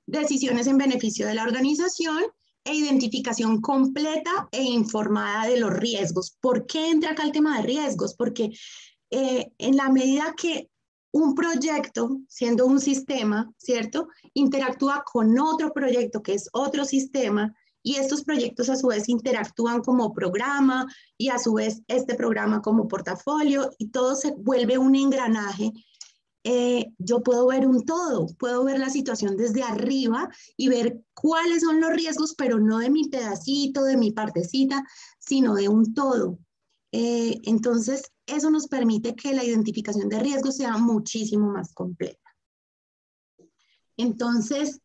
Decisiones en beneficio de la organización e identificación completa e informada de los riesgos. ¿Por qué entra acá el tema de riesgos? Porque en la medida que un proyecto, siendo un sistema, ¿cierto?, interactúa con otro proyecto que es otro sistema, y estos proyectos a su vez interactúan como programa, y a su vez este programa como portafolio, y todo se vuelve un engranaje. Yo puedo ver un todo, puedo ver la situación desde arriba y ver cuáles son los riesgos, pero no de mi pedacito, de mi partecita, sino de un todo. Entonces, eso nos permite que la identificación de riesgos sea muchísimo más completa. Entonces,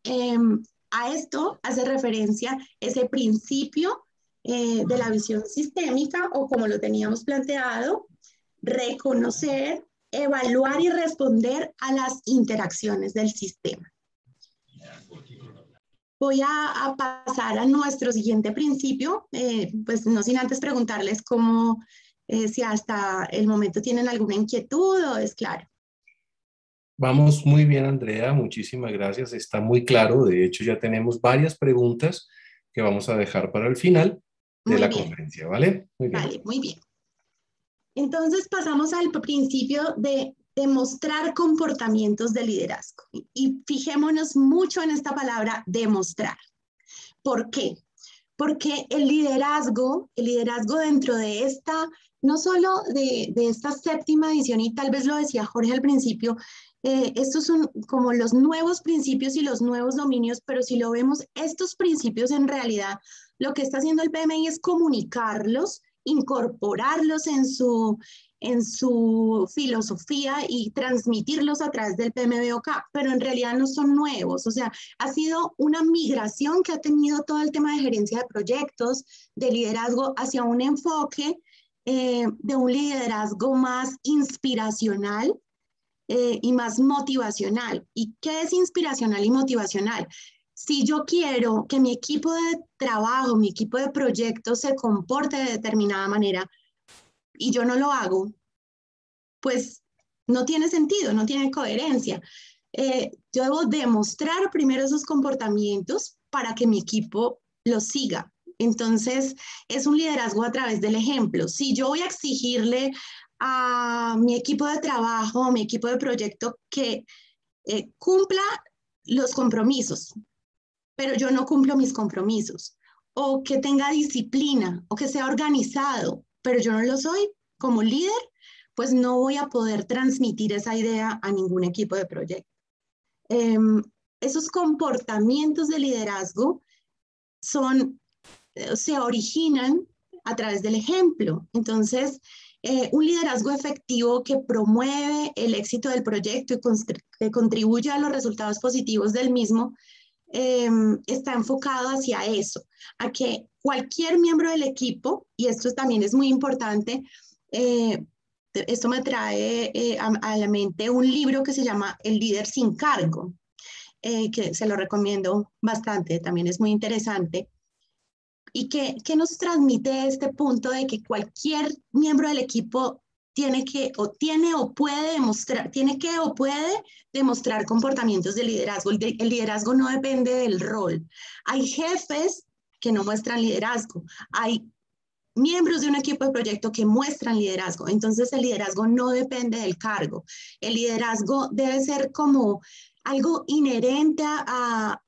a esto hace referencia ese principio de la visión sistémica, o como lo teníamos planteado, reconocer evaluar y responder a las interacciones del sistema. Voy a pasar a nuestro siguiente principio, pues no sin antes preguntarles cómo, si hasta el momento tienen alguna inquietud o es claro. Vamos muy bien, Andrea, muchísimas gracias, está muy claro. De hecho, ya tenemos varias preguntas que vamos a dejar para el final de la conferencia, ¿vale? Muy bien. Vale, muy bien. Entonces pasamos al principio de demostrar comportamientos de liderazgo. Y fijémonos mucho en esta palabra demostrar. ¿Por qué? Porque el liderazgo dentro de esta, no solo de esta séptima edición, y tal vez lo decía Jorge al principio, estos son como los nuevos principios y los nuevos dominios, pero si lo vemos, estos principios en realidad, lo que está haciendo el PMI es comunicarlos, incorporarlos en su filosofía y transmitirlos a través del PMBOK, pero en realidad no son nuevos. O sea, ha sido una migración que ha tenido todo el tema de gerencia de proyectos, de liderazgo hacia un enfoque de un liderazgo más inspiracional y más motivacional. ¿Y qué es inspiracional y motivacional? Si yo quiero que mi equipo de trabajo, mi equipo de proyectos se comporte de determinada manera y yo no lo hago, pues no tiene sentido, no tiene coherencia. Yo debo demostrar primero esos comportamientos para que mi equipo los siga. Entonces, es un liderazgo a través del ejemplo. Si yo voy a exigirle a mi equipo de trabajo, a mi equipo de proyecto que cumpla los compromisos, pero yo no cumplo mis compromisos, o que tenga disciplina, o que sea organizado, pero yo no lo soy como líder, pues no voy a poder transmitir esa idea a ningún equipo de proyecto. Esos comportamientos de liderazgo se originan a través del ejemplo. Entonces, un liderazgo efectivo que promueve el éxito del proyecto y que contribuye a los resultados positivos del mismo, está enfocado hacia eso, a que cualquier miembro del equipo, y esto también es muy importante, esto me trae a la mente un libro que se llama El líder sin cargo, que se lo recomiendo bastante, también es muy interesante, y que nos transmite este punto de que cualquier miembro del equipo tiene que o puede demostrar comportamientos de liderazgo. El liderazgo no depende del rol. Hay jefes que no muestran liderazgo. Hay miembros de un equipo de proyecto que muestran liderazgo. Entonces, el liderazgo no depende del cargo. El liderazgo debe ser como algo inherente a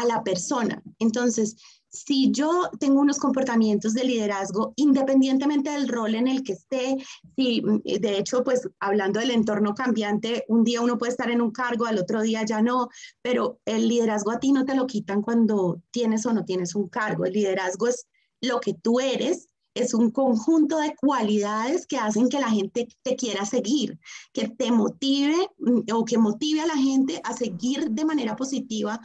la persona. Entonces, si yo tengo unos comportamientos de liderazgo, independientemente del rol en el que esté, si, de hecho, pues hablando del entorno cambiante, un día uno puede estar en un cargo, al otro día ya no, pero el liderazgo a ti no te lo quitan cuando tienes o no tienes un cargo. El liderazgo es lo que tú eres, es un conjunto de cualidades que hacen que la gente te quiera seguir, que te motive o que motive a la gente a seguir de manera positiva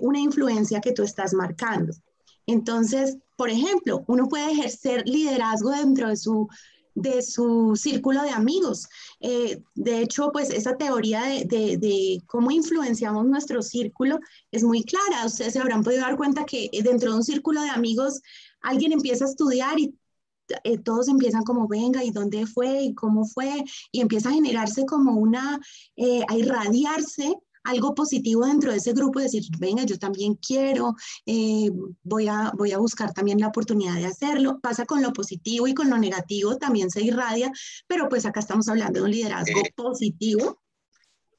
una influencia que tú estás marcando. Entonces, por ejemplo, uno puede ejercer liderazgo dentro de su círculo de amigos. De hecho, pues esa teoría de cómo influenciamos nuestro círculo es muy clara. Ustedes se habrán podido dar cuenta que dentro de un círculo de amigos alguien empieza a estudiar y todos empiezan como, venga, ¿y dónde fue? ¿Y cómo fue? Y empieza a generarse como a irradiarse algo positivo dentro de ese grupo, decir, venga, yo también quiero, voy a buscar también la oportunidad de hacerlo. Pasa con lo positivo y con lo negativo, también se irradia, pero pues acá estamos hablando de un liderazgo positivo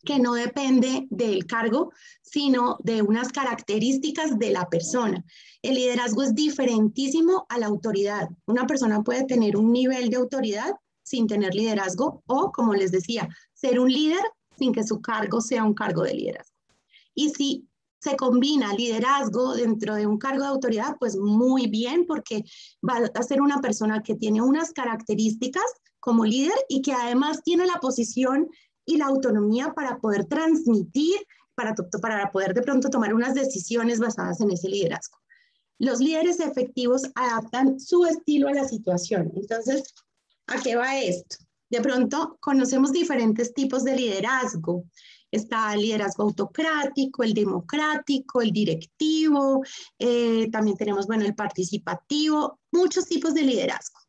que no depende del cargo, sino de unas características de la persona. El liderazgo es diferentísimo a la autoridad. Una persona puede tener un nivel de autoridad sin tener liderazgo o, como les decía, ser un líder sin que su cargo sea un cargo de liderazgo. Y si se combina liderazgo dentro de un cargo de autoridad, pues muy bien, porque va a ser una persona que tiene unas características como líder y que además tiene la posición y la autonomía para poder transmitir, para poder de pronto tomar unas decisiones basadas en ese liderazgo. Los líderes efectivos adaptan su estilo a la situación. Entonces, ¿a qué va esto? De pronto conocemos diferentes tipos de liderazgo. Está el liderazgo autocrático, el democrático, el directivo, también tenemos, bueno, el participativo, muchos tipos de liderazgo.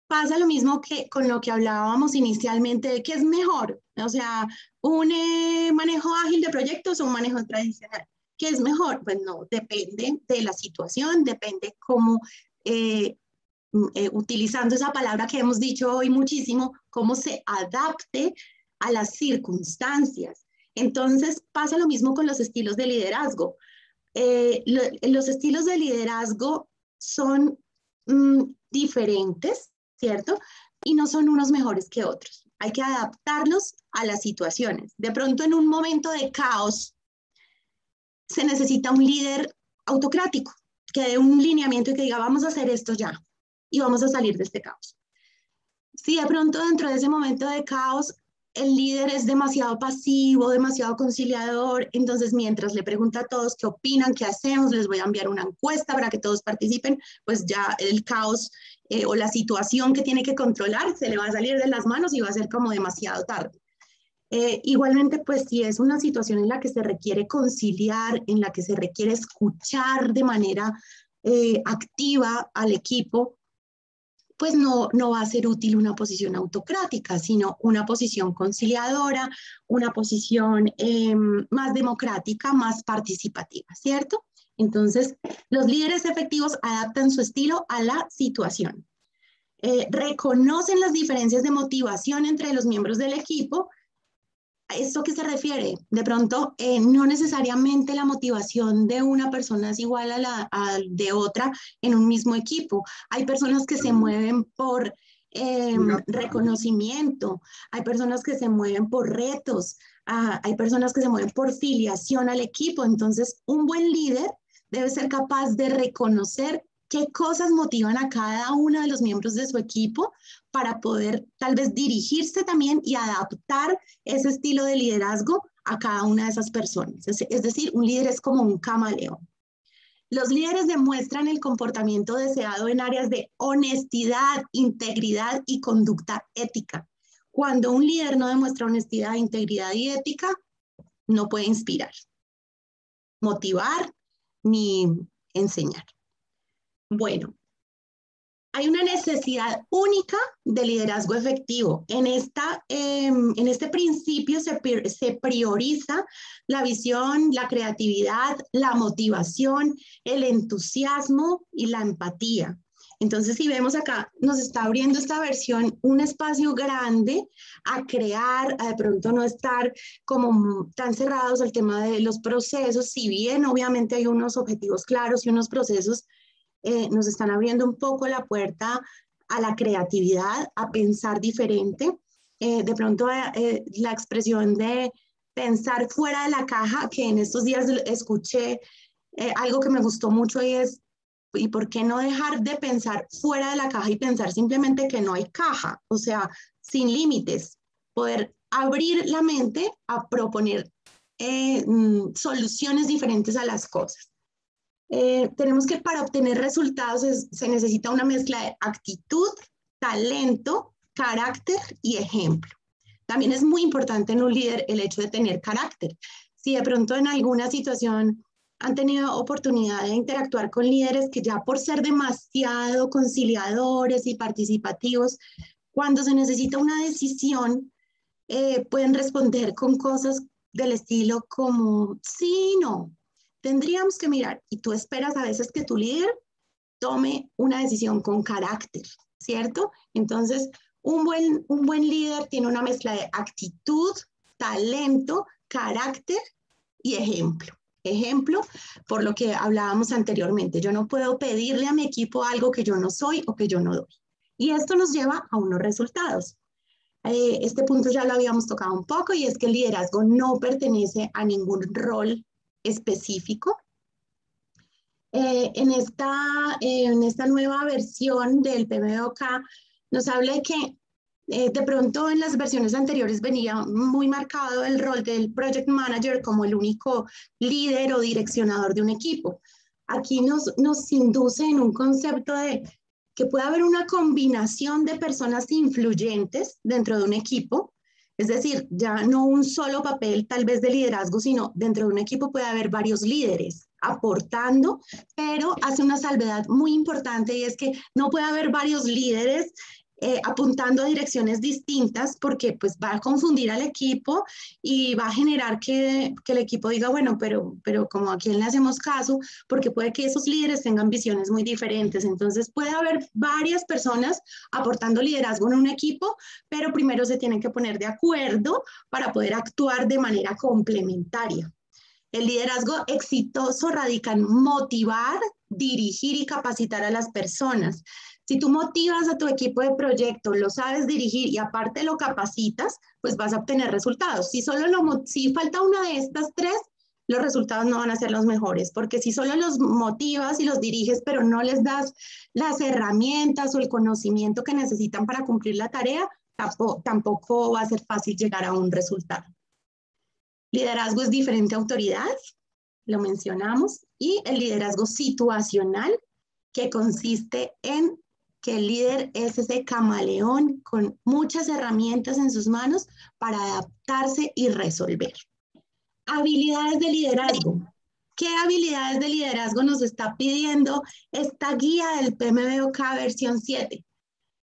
Pasa lo mismo que con lo que hablábamos inicialmente de qué es mejor, o sea, un manejo ágil de proyectos o un manejo tradicional. ¿Qué es mejor? Pues no, depende de la situación, depende cómo, utilizando esa palabra que hemos dicho hoy muchísimo, cómo se adapte a las circunstancias. Entonces pasa lo mismo con los estilos de liderazgo. Los estilos de liderazgo son diferentes, ¿cierto? Y no son unos mejores que otros. Hay que adaptarlos a las situaciones. De pronto, en un momento de caos, se necesita un líder autocrático que dé un lineamiento y que diga, vamos a hacer esto ya y vamos a salir de este caos. Si de pronto dentro de ese momento de caos el líder es demasiado pasivo, demasiado conciliador, entonces mientras le pregunta a todos qué opinan, qué hacemos, les voy a enviar una encuesta para que todos participen, pues ya el caos o la situación que tiene que controlar se le va a salir de las manos y va a ser como demasiado tarde. Igualmente, pues si es una situación en la que se requiere conciliar, en la que se requiere escuchar de manera activa al equipo, pues no va a ser útil una posición autocrática, sino una posición conciliadora, una posición más democrática, más participativa, ¿cierto? Entonces, los líderes efectivos adaptan su estilo a la situación. Reconocen las diferencias de motivación entre los miembros del equipo. ¿A esto qué se refiere? De pronto, no necesariamente la motivación de una persona es igual a la de otra en un mismo equipo. Hay personas que se mueven por reconocimiento, hay personas que se mueven por retos, hay personas que se mueven por filiación al equipo. Entonces, un buen líder debe ser capaz de reconocer qué cosas motivan a cada uno de los miembros de su equipo para poder tal vez dirigirse también y adaptar ese estilo de liderazgo a cada una de esas personas. Es decir, un líder es como un camaleón. Los líderes demuestran el comportamiento deseado en áreas de honestidad, integridad y conducta ética. Cuando un líder no demuestra honestidad, integridad y ética, no puede inspirar, motivar ni enseñar. Bueno, hay una necesidad única de liderazgo efectivo. En este principio se prioriza la visión, la creatividad, la motivación, el entusiasmo y la empatía. Entonces, si vemos acá, nos está abriendo esta versión un espacio grande a crear, a de pronto no estar como tan cerrados al tema de los procesos, si bien obviamente hay unos objetivos claros y unos procesos, nos están abriendo un poco la puerta a la creatividad, a pensar diferente. De pronto la expresión de pensar fuera de la caja, que en estos días escuché algo que me gustó mucho y es, ¿y por qué no dejar de pensar fuera de la caja y pensar simplemente que no hay caja? O sea, sin límites, poder abrir la mente a proponer soluciones diferentes a las cosas. Tenemos que para obtener resultados se necesita una mezcla de actitud, talento, carácter y ejemplo. También es muy importante en un líder el hecho de tener carácter. Si de pronto en alguna situación han tenido oportunidad de interactuar con líderes que ya por ser demasiado conciliadores y participativos, cuando se necesita una decisión, pueden responder con cosas del estilo como sí, no. Tendríamos que mirar, y tú esperas a veces que tu líder tome una decisión con carácter, ¿cierto? Entonces, un buen líder tiene una mezcla de actitud, talento, carácter y ejemplo. Ejemplo, por lo que hablábamos anteriormente. Yo no puedo pedirle a mi equipo algo que yo no soy o que yo no doy. Y esto nos lleva a unos resultados. Este punto ya lo habíamos tocado un poco y es que el liderazgo no pertenece a ningún rol específico. En esta nueva versión del PMBOK nos habla de que de pronto en las versiones anteriores venía muy marcado el rol del project manager como el único líder o direccionador de un equipo. Aquí nos induce en un concepto de que pueda haber una combinación de personas influyentes dentro de un equipo. Es decir, ya no un solo papel tal vez de liderazgo, sino dentro de un equipo puede haber varios líderes aportando, pero hace una salvedad muy importante y es que no puede haber varios líderes apuntando a direcciones distintas porque pues va a confundir al equipo y va a generar que el equipo diga, bueno, pero como a quién le hacemos caso, porque puede que esos líderes tengan visiones muy diferentes. Entonces puede haber varias personas aportando liderazgo en un equipo, pero primero se tienen que poner de acuerdo para poder actuar de manera complementaria. El liderazgo exitoso radica en motivar, dirigir y capacitar a las personas. Si tú motivas a tu equipo de proyecto, lo sabes dirigir y aparte lo capacitas, pues vas a obtener resultados. Si falta una de estas tres, los resultados no van a ser los mejores, porque si solo los motivas y los diriges, pero no les das las herramientas o el conocimiento que necesitan para cumplir la tarea, tampoco va a ser fácil llegar a un resultado. Liderazgo es diferente a autoridad, lo mencionamos, y el liderazgo situacional, que consiste en que el líder es ese camaleón con muchas herramientas en sus manos para adaptarse y resolver. Habilidades de liderazgo. ¿Qué habilidades de liderazgo nos está pidiendo esta guía del PMBOK versión 7?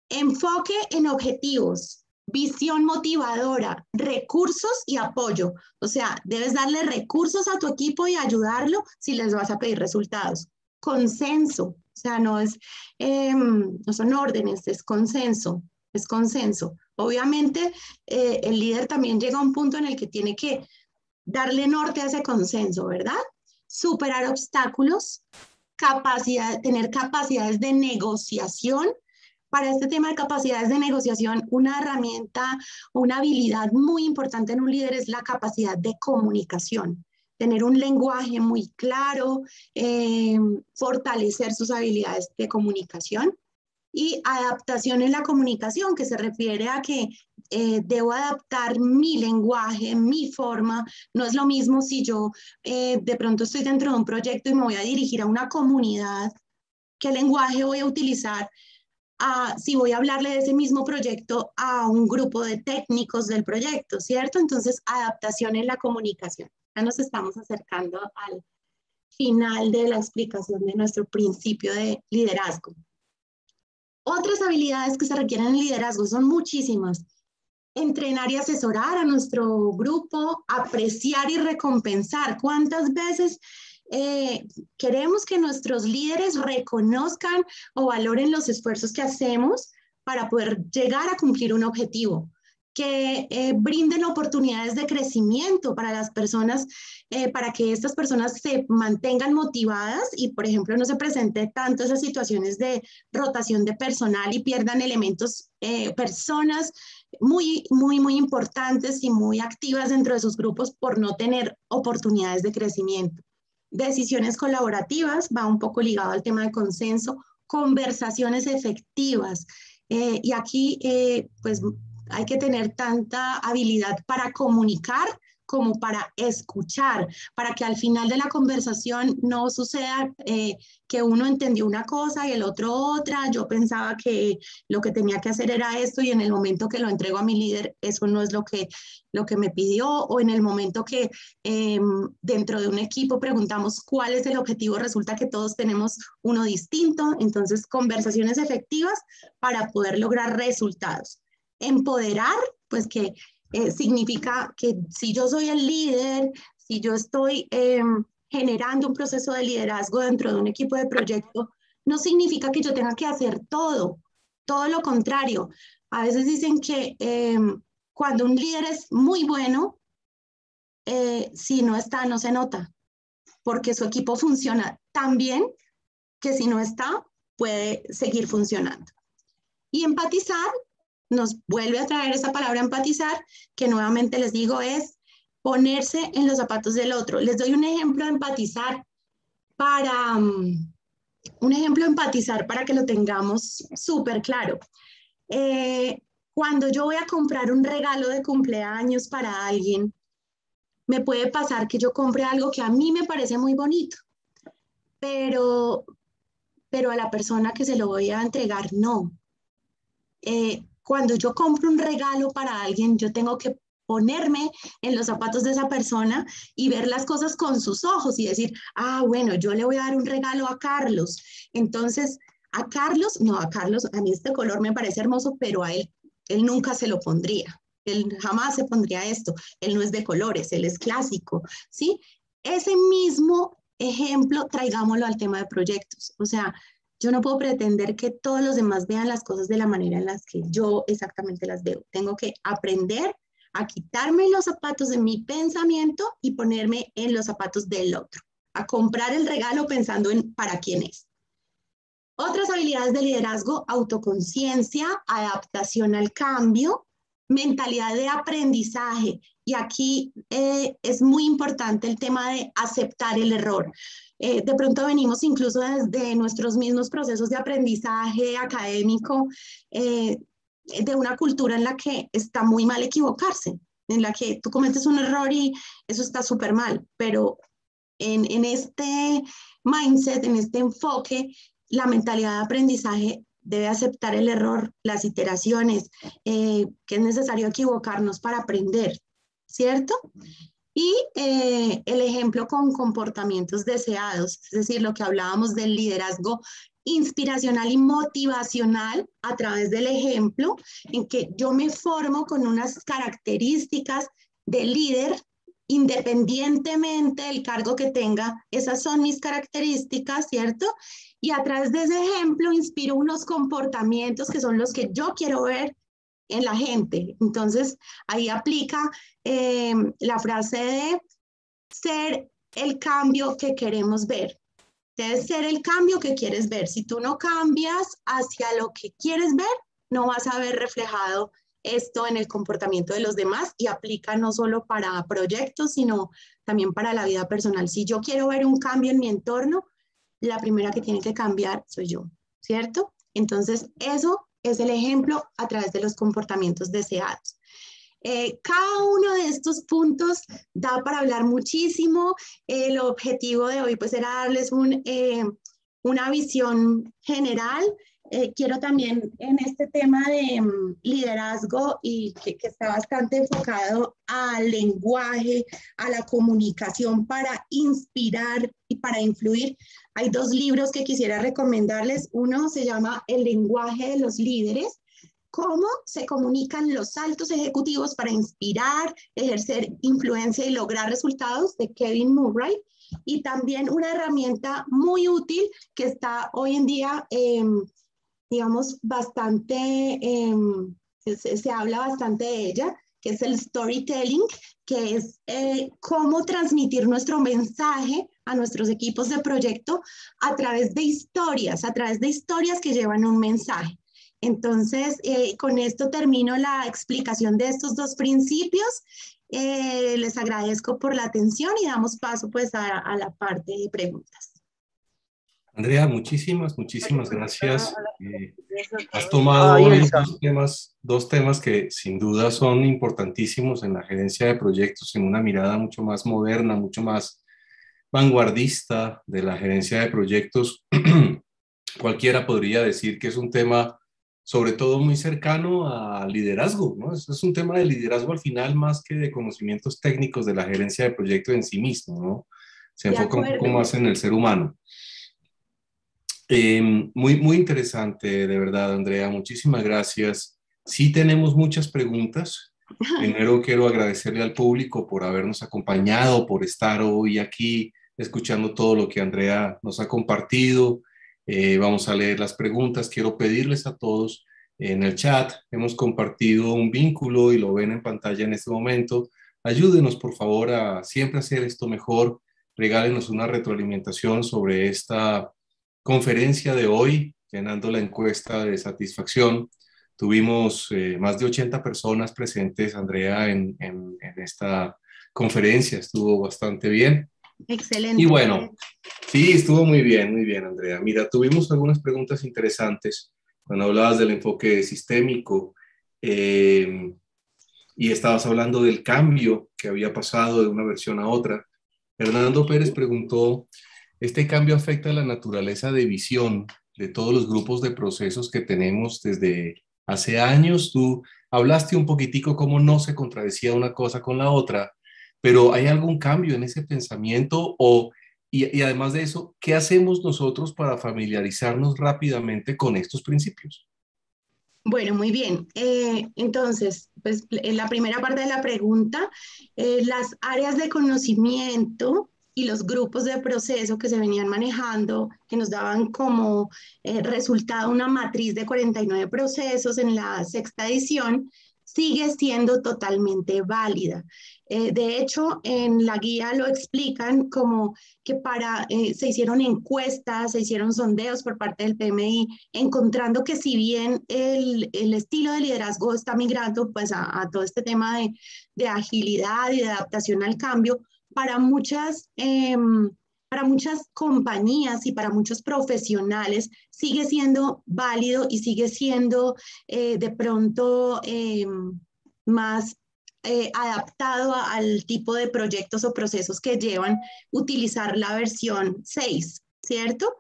Enfoque en objetivos, visión motivadora, recursos y apoyo. O sea, debes darle recursos a tu equipo y ayudarlo si les vas a pedir resultados. Consenso, o sea, no son órdenes, es consenso, es consenso. Obviamente, el líder también llega a un punto en el que tiene que darle norte a ese consenso, ¿verdad? Superar obstáculos, tener capacidades de negociación. Para este tema de capacidades de negociación, una herramienta o una habilidad muy importante en un líder es la capacidad de comunicación. Tener un lenguaje muy claro, fortalecer sus habilidades de comunicación y adaptación en la comunicación, que se refiere a que debo adaptar mi lenguaje, mi forma. No es lo mismo si yo de pronto estoy dentro de un proyecto y me voy a dirigir a una comunidad, ¿qué lenguaje voy a utilizar? Si voy a hablarle de ese mismo proyecto a un grupo de técnicos del proyecto, ¿cierto? Entonces, adaptación en la comunicación. Ya nos estamos acercando al final de la explicación de nuestro principio de liderazgo. Otras habilidades que se requieren en liderazgo son muchísimas. Entrenar y asesorar a nuestro grupo, apreciar y recompensar. ¿Cuántas veces queremos que nuestros líderes reconozcan o valoren los esfuerzos que hacemos para poder llegar a cumplir un objetivo? Que brinden oportunidades de crecimiento para las personas, para que estas personas se mantengan motivadas y, por ejemplo, no se presente tanto esas situaciones de rotación de personal y pierdan elementos, personas muy importantes y muy activas dentro de sus grupos por no tener oportunidades de crecimiento. Decisiones colaborativas, va un poco ligado al tema de consenso, conversaciones efectivas. Y aquí, pues, hay que tener tanta habilidad para comunicar como para escuchar, para que al final de la conversación no suceda que uno entendió una cosa y el otro otra. Yo pensaba que lo que tenía que hacer era esto y en el momento que lo entrego a mi líder, eso no es lo que me pidió, o en el momento que dentro de un equipo preguntamos cuál es el objetivo, resulta que todos tenemos uno distinto. Entonces, conversaciones efectivas para poder lograr resultados. Empoderar, pues que significa que si yo soy el líder, si yo estoy generando un proceso de liderazgo dentro de un equipo de proyecto, no significa que yo tenga que hacer todo lo contrario. A veces dicen que cuando un líder es muy bueno, si no está, no se nota, porque su equipo funciona tan bien que si no está, puede seguir funcionando. Y empatizar nos vuelve a traer esa palabra empatizar, que nuevamente les digo es ponerse en los zapatos del otro. Les doy un ejemplo de empatizar para que lo tengamos súper claro. Cuando yo voy a comprar un regalo de cumpleaños para alguien, me puede pasar que yo compre algo que a mí me parece muy bonito, pero pero a la persona que se lo voy a entregar no. Cuando yo compro un regalo para alguien, yo tengo que ponerme en los zapatos de esa persona y ver las cosas con sus ojos y decir, ah, bueno, yo le voy a dar un regalo a Carlos. Entonces, a Carlos, no, a Carlos, a mí este color me parece hermoso, pero a él nunca se lo pondría. Él jamás se pondría esto. Él no es de colores, él es clásico, ¿sí? Ese mismo ejemplo, traigámoslo al tema de proyectos. O sea, yo no puedo pretender que todos los demás vean las cosas de la manera en las que yo exactamente las veo. Tengo que aprender a quitarme los zapatos de mi pensamiento y ponerme en los zapatos del otro, a comprar el regalo pensando en para quién es. Otras habilidades de liderazgo: autoconciencia, adaptación al cambio, mentalidad de aprendizaje. Y aquí es muy importante el tema de aceptar el error. De pronto venimos incluso desde nuestros mismos procesos de aprendizaje académico, de una cultura en la que está muy mal equivocarse, en la que tú cometes un error y eso está súper mal, pero en este mindset, en este enfoque, la mentalidad de aprendizaje debe aceptar el error, las iteraciones, que es necesario equivocarnos para aprender, ¿cierto? Y el ejemplo con comportamientos deseados, es decir, lo que hablábamos del liderazgo inspiracional y motivacional a través del ejemplo, en que yo me formo con unas características de líder independientemente del cargo que tenga. Esas son mis características, ¿cierto? Y a través de ese ejemplo inspiro unos comportamientos que son los que yo quiero ver en la gente. Entonces, ahí aplica la frase de ser el cambio que queremos ver. Debes ser el cambio que quieres ver. Si tú no cambias hacia lo que quieres ver, no vas a ver reflejado esto en el comportamiento de los demás, y aplica no solo para proyectos, sino también para la vida personal. Si yo quiero ver un cambio en mi entorno, la primera que tiene que cambiar soy yo, ¿cierto? Entonces, eso es el ejemplo a través de los comportamientos deseados. Cada uno de estos puntos da para hablar muchísimo. El objetivo de hoy pues era darles una visión general. Quiero también en este tema de liderazgo, y que está bastante enfocado al lenguaje, a la comunicación para inspirar y para influir. Hay dos libros que quisiera recomendarles. Uno se llama El lenguaje de los líderes: cómo se comunican los altos ejecutivos para inspirar, ejercer influencia y lograr resultados, de Kevin Murray. Y también una herramienta muy útil que está hoy en día, digamos, bastante, se habla bastante de ella, que es el storytelling, que es cómo transmitir nuestro mensaje a nuestros equipos de proyecto a través de historias que llevan un mensaje. Entonces, con esto termino la explicación de estos dos principios. Les agradezco por la atención y damos paso pues a la parte de preguntas. Andrea, muchísimas gracias. Has tomado hoy dos temas que sin duda son importantísimos en la gerencia de proyectos, en una mirada mucho más moderna, mucho más vanguardista de la gerencia de proyectos. Cualquiera podría decir que es un tema sobre todo muy cercano al liderazgo, ¿no? Es un tema de liderazgo al final, más que de conocimientos técnicos de la gerencia de proyectos en sí mismo, ¿no? Se enfoca un poco más en el ser humano. Muy interesante, de verdad, Andrea. Muchísimas gracias. Sí tenemos muchas preguntas. Primero quiero agradecerle al público por habernos acompañado, por estar hoy aquí escuchando todo lo que Andrea nos ha compartido. Vamos a leer las preguntas. Quiero pedirles a todos en el chat, hemos compartido un vínculo y lo ven en pantalla en este momento. Ayúdenos, por favor, a siempre hacer esto mejor. Regálenos una retroalimentación sobre esta conferencia de hoy, llenando la encuesta de satisfacción. Tuvimos más de 80 personas presentes, Andrea, en esta conferencia. Estuvo bastante bien. Excelente. Y bueno, sí, estuvo muy bien, Andrea. Mira, tuvimos algunas preguntas interesantes cuando hablabas del enfoque sistémico y estabas hablando del cambio que había pasado de una versión a otra. Hernando Pérez preguntó Este cambio afecta la naturaleza de visión de todos los grupos de procesos que tenemos desde hace años. Tú hablaste un poquitico cómo no se contradecía una cosa con la otra, pero ¿hay algún cambio en ese pensamiento? Y además de eso, ¿qué hacemos nosotros para familiarizarnos rápidamente con estos principios? Bueno, muy bien. Entonces, pues en la primera parte de la pregunta, las áreas de conocimiento y los grupos de proceso que se venían manejando, que nos daban como resultado una matriz de 49 procesos en la sexta edición, sigue siendo totalmente válida. De hecho, en la guía lo explican como que se hicieron encuestas, se hicieron sondeos por parte del PMI, encontrando que si bien el estilo de liderazgo está migrando pues a todo este tema de agilidad y de adaptación al cambio, para para muchas compañías y para muchos profesionales sigue siendo válido y sigue siendo de pronto más adaptado al tipo de proyectos o procesos que llevan utilizar la versión 6, ¿cierto?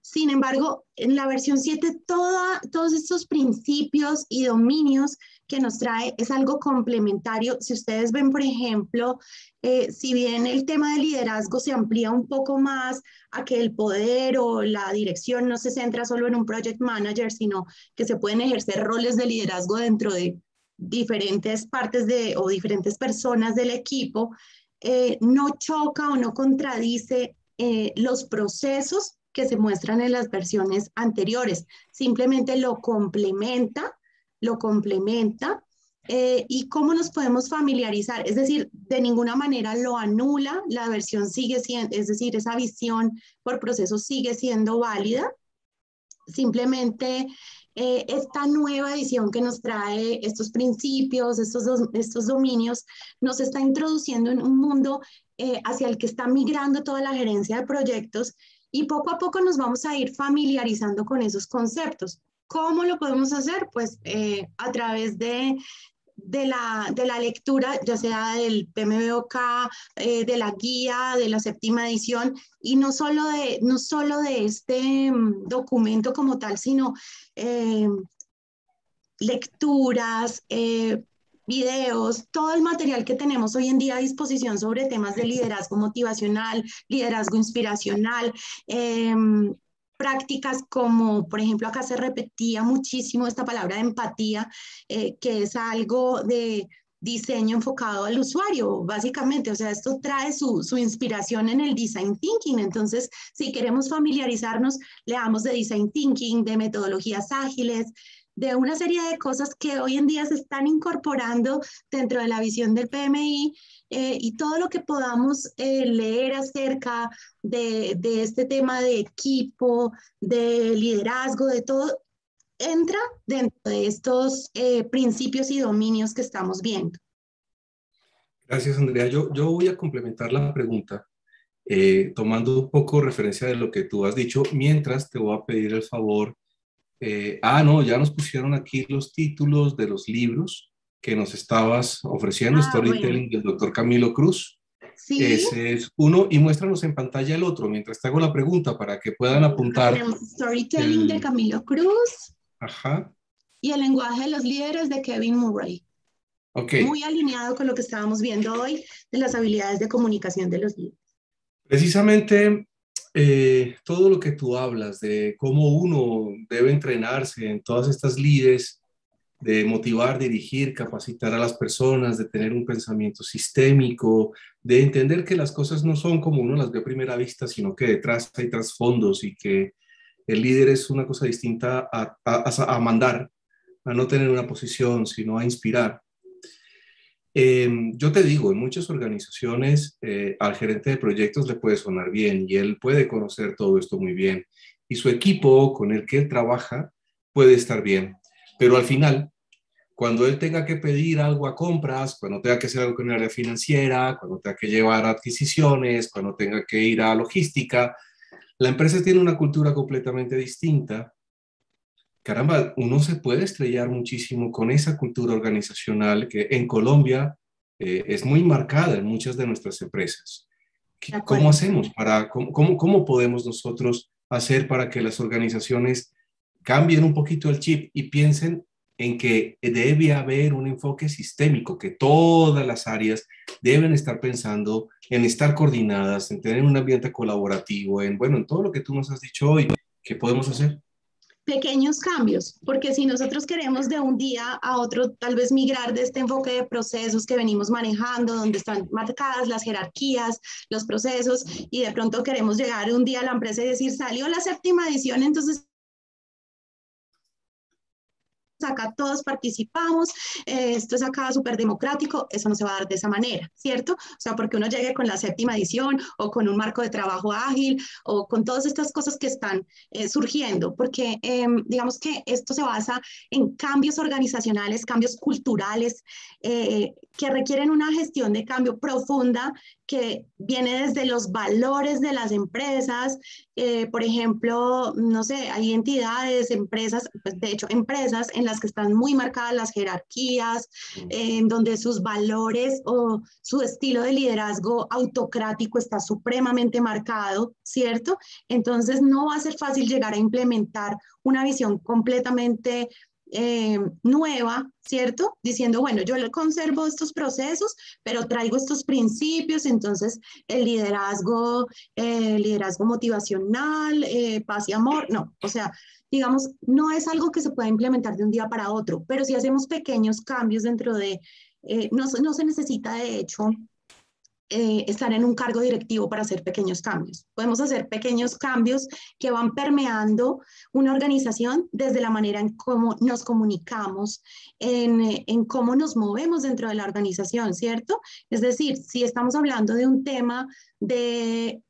Sin embargo, en la versión 7, todos estos principios y dominios que nos trae es algo complementario. Si ustedes ven, por ejemplo, si bien el tema de liderazgo se amplía un poco más a que el poder o la dirección no se centra solo en un project manager, sino que se pueden ejercer roles de liderazgo dentro de diferentes partes o diferentes personas del equipo, no choca o no contradice los procesos que se muestran en las versiones anteriores, simplemente lo complementa y cómo nos podemos familiarizar, es decir, de ninguna manera lo anula, la versión sigue siendo, es decir, esa visión por proceso sigue siendo válida, simplemente esta nueva edición que nos trae estos principios, estos dominios, nos está introduciendo en un mundo hacia el que está migrando toda la gerencia de proyectos y poco a poco nos vamos a ir familiarizando con esos conceptos. ¿Cómo lo podemos hacer? Pues a través de la lectura, ya sea del PMBOK, de la guía, de la séptima edición, y no solo de este documento como tal, sino lecturas, videos, todo el material que tenemos hoy en día a disposición sobre temas de liderazgo motivacional, liderazgo inspiracional, prácticas como, por ejemplo, acá se repetía muchísimo esta palabra de empatía, que es algo de diseño enfocado al usuario, básicamente. O sea, esto trae su inspiración en el design thinking. Entonces, si queremos familiarizarnos, leamos de design thinking, de metodologías ágiles, de una serie de cosas que hoy en día se están incorporando dentro de la visión del PMI y todo lo que podamos leer acerca de este tema de equipo, de liderazgo, de todo, entra dentro de estos principios y dominios que estamos viendo. Gracias, Andrea. Yo voy a complementar la pregunta, tomando un poco referencia de lo que tú has dicho, mientras te voy a pedir el favor. No, ya nos pusieron aquí los títulos de los libros que nos estabas ofreciendo, Bueno, Storytelling del doctor Camilo Cruz. sí. Ese es uno y muéstranos en pantalla el otro mientras te hago la pregunta para que puedan Acá apuntar tenemos Storytelling de el... Camilo Cruz Ajá, y El lenguaje de los líderes de Kevin Murray. ok. Muy alineado con lo que estábamos viendo hoy de las habilidades de comunicación de los líderes. Precisamente todo lo que tú hablas de cómo uno debe entrenarse en todas estas lides, de motivar, dirigir, capacitar a las personas, de tener un pensamiento sistémico, de entender que las cosas no son como uno las ve a primera vista, sino que detrás hay trasfondos y que el líder es una cosa distinta a mandar, a no tener una posición, sino a inspirar. Yo te digo, en muchas organizaciones al gerente de proyectos le puede sonar bien y él puede conocer todo esto muy bien y su equipo con el que él trabaja puede estar bien, pero al final, cuando él tenga que pedir algo a compras, cuando tenga que hacer algo con el área financiera, cuando tenga que llevar adquisiciones, cuando tenga que ir a logística, la empresa tiene una cultura completamente distinta. Caramba, uno se puede estrellar muchísimo con esa cultura organizacional que en Colombia es muy marcada en muchas de nuestras empresas. De ¿Cómo acuerdo. hacemos cómo podemos nosotros hacer para que las organizaciones cambien un poquito el chip y piensen en que debe haber un enfoque sistémico, que todas las áreas deben estar pensando en estar coordinadas, en tener un ambiente colaborativo, en todo lo que tú nos has dicho hoy, ¿qué podemos hacer? Pequeños cambios, porque si nosotros queremos de un día a otro tal vez migrar de este enfoque de procesos que venimos manejando, donde están marcadas las jerarquías, los procesos, y de pronto queremos llegar un día a la empresa y decir, salió la séptima edición, entonces acá todos participamos, esto es acá súper democrático, eso no se va a dar de esa manera, ¿cierto? O sea, porque uno llegue con la séptima edición o con un marco de trabajo ágil o con todas estas cosas que están surgiendo, porque digamos que esto se basa en cambios organizacionales, cambios culturales, que requieren una gestión de cambio profunda que viene desde los valores de las empresas. Por ejemplo, no sé, hay entidades, empresas, pues de hecho empresas en las que están muy marcadas las jerarquías, en donde sus valores o su estilo de liderazgo autocrático está supremamente marcado, ¿cierto? Entonces no va a ser fácil llegar a implementar una visión completamente nueva, ¿cierto? Diciendo, bueno, yo le conservo estos procesos, pero traigo estos principios, entonces liderazgo motivacional, paz y amor, no, o sea, digamos, no es algo que se pueda implementar de un día para otro, pero si hacemos pequeños cambios dentro de, no se necesita de hecho estar en un cargo directivo para hacer pequeños cambios. Podemos hacer pequeños cambios que van permeando una organización desde la manera en cómo nos comunicamos, en cómo nos movemos dentro de la organización, ¿cierto? Es decir, si estamos hablando de un tema de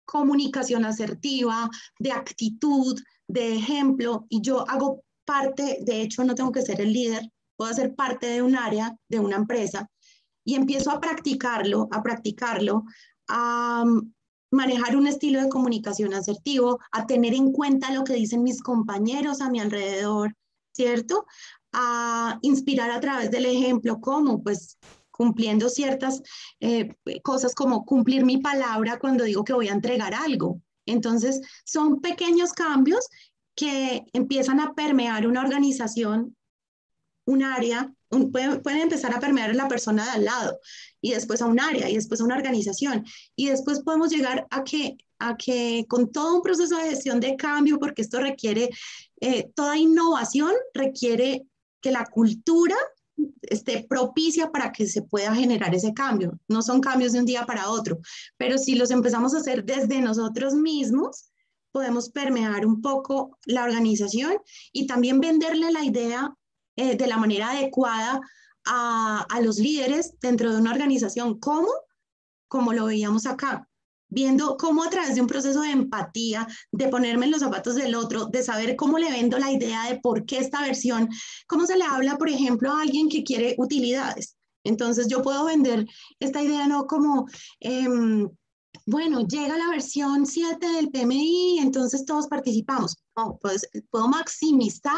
comunicación asertiva, de actitud, de ejemplo, y yo hago parte, de hecho no tengo que ser el líder, puedo ser parte de un área, de una empresa, y empiezo a practicarlo, a manejar un estilo de comunicación asertivo, a tener en cuenta lo que dicen mis compañeros a mi alrededor, ¿cierto? A inspirar a través del ejemplo, como pues cumpliendo ciertas cosas como cumplir mi palabra cuando digo que voy a entregar algo. Entonces, son pequeños cambios que empiezan a permear una organización, un área, pueden empezar a permear en la persona de al lado y después a un área y después a una organización y después podemos llegar a que con todo un proceso de gestión de cambio, porque esto requiere, toda innovación requiere que la cultura esté propicia para que se pueda generar ese cambio. No son cambios de un día para otro, pero si los empezamos a hacer desde nosotros mismos, podemos permear un poco la organización y también venderle la idea de la manera adecuada a los líderes dentro de una organización. ¿Cómo? Como lo veíamos acá, viendo cómo a través de un proceso de empatía, de ponerme en los zapatos del otro, de saber cómo le vendo la idea de por qué esta versión, cómo se le habla, por ejemplo, a alguien que quiere utilidades. Entonces yo puedo vender esta idea no como, bueno, llega la versión 7 del PMI, entonces todos participamos. No, pues puedo maximizar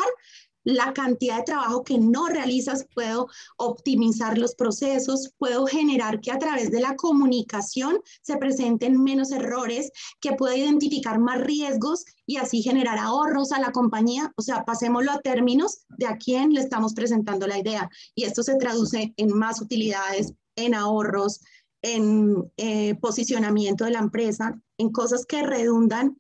la cantidad de trabajo que no realizas, puedo optimizar los procesos, puedo generar que a través de la comunicación se presenten menos errores, que pueda identificar más riesgos y así generar ahorros a la compañía. O sea, pasémoslo a términos de a quién le estamos presentando la idea. Y esto se traduce en más utilidades, en ahorros, en posicionamiento de la empresa, en cosas que redundan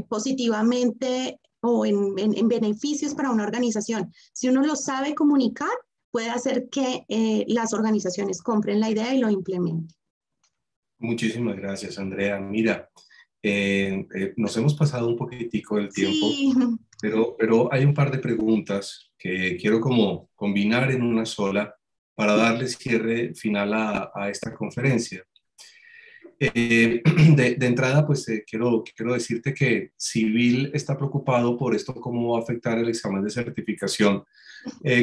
positivamente o en beneficios para una organización. Si uno lo sabe comunicar, puede hacer que las organizaciones compren la idea y lo implementen. Muchísimas gracias, Andrea. Mira, nos hemos pasado un poquitico del tiempo, Sí, pero hay un par de preguntas que quiero como combinar en una sola para darle cierre final a esta conferencia. De entrada, pues quiero decirte que Civil está preocupado por esto, cómo va a afectar el examen de certificación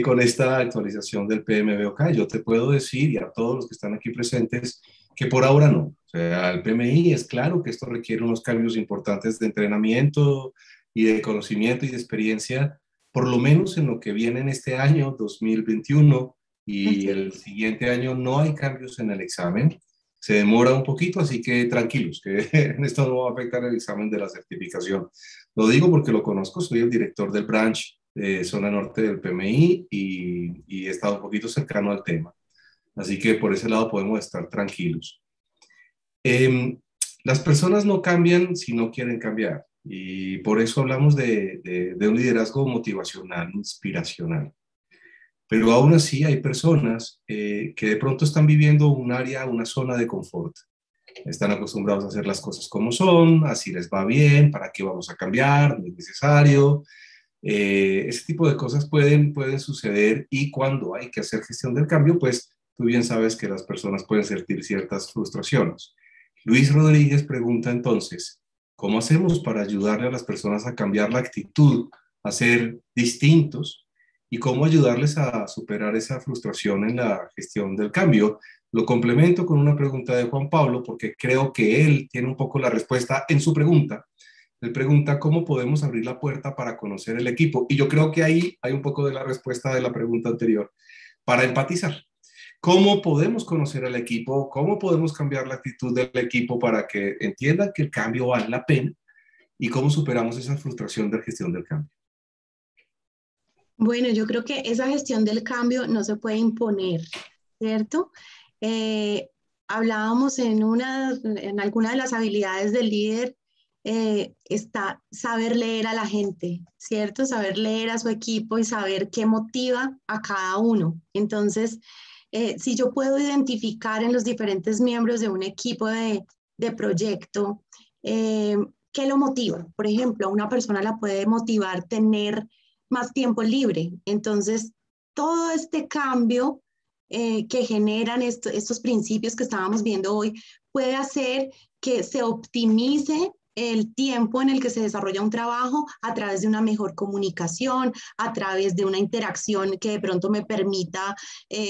con esta actualización del PMBOK. Yo te puedo decir, y a todos los que están aquí presentes, que por ahora no. O sea, el PMI es claro que esto requiere unos cambios importantes de entrenamiento y de conocimiento y de experiencia, por lo menos en lo que viene en este año 2021 y el siguiente año no hay cambios en el examen. Se demora un poquito, así que tranquilos, que esto no va a afectar el examen de la certificación. Lo digo porque lo conozco, soy el director del branch de zona norte del PMI y he estado un poquito cercano al tema. Así que por ese lado podemos estar tranquilos. Las personas no cambian si no quieren cambiar y por eso hablamos de un liderazgo motivacional, inspiracional. Pero aún así hay personas que de pronto están viviendo un área, una zona de confort. Están acostumbrados a hacer las cosas como son, así les va bien, ¿para qué vamos a cambiar? No es necesario. Ese tipo de cosas pueden suceder y cuando hay que hacer gestión del cambio, pues tú bien sabes que las personas pueden sentir ciertas frustraciones. Luis Rodríguez pregunta entonces, ¿cómo hacemos para ayudarle a las personas a cambiar la actitud, a ser distintos y cómo ayudarles a superar esa frustración en la gestión del cambio? Lo complemento con una pregunta de Juan Pablo porque creo que él tiene un poco la respuesta en su pregunta. Él pregunta cómo podemos abrir la puerta para conocer el equipo. Y yo creo que ahí hay un poco de la respuesta de la pregunta anterior, para empatizar. ¿Cómo podemos conocer al equipo? ¿Cómo podemos cambiar la actitud del equipo para que entiendan que el cambio vale la pena? ¿Y cómo superamos esa frustración de gestión del cambio? Bueno, yo creo que esa gestión del cambio no se puede imponer, ¿cierto? Hablábamos en alguna de las habilidades del líder, está saber leer a la gente, ¿cierto? Saber leer a su equipo y saber qué motiva a cada uno. Entonces, si yo puedo identificar en los diferentes miembros de un equipo de proyecto, ¿qué lo motiva? Por ejemplo, a una persona la puede motivar tener más tiempo libre. Entonces, todo este cambio que generan estos principios que estábamos viendo hoy puede hacer que se optimice el tiempo en el que se desarrolla un trabajo a través de una mejor comunicación, a través de una interacción que de pronto me permita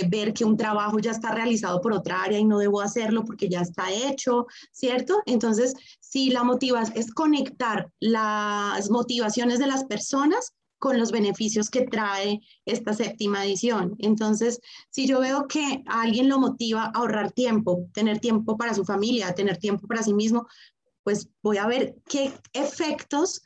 ver que un trabajo ya está realizado por otra área y no debo hacerlo porque ya está hecho, ¿cierto? Entonces, si la motivación es conectar las motivaciones de las personas con los beneficios que trae esta séptima edición. Entonces, si yo veo que a alguien lo motiva a ahorrar tiempo, tener tiempo para su familia, tener tiempo para sí mismo, pues voy a ver qué efectos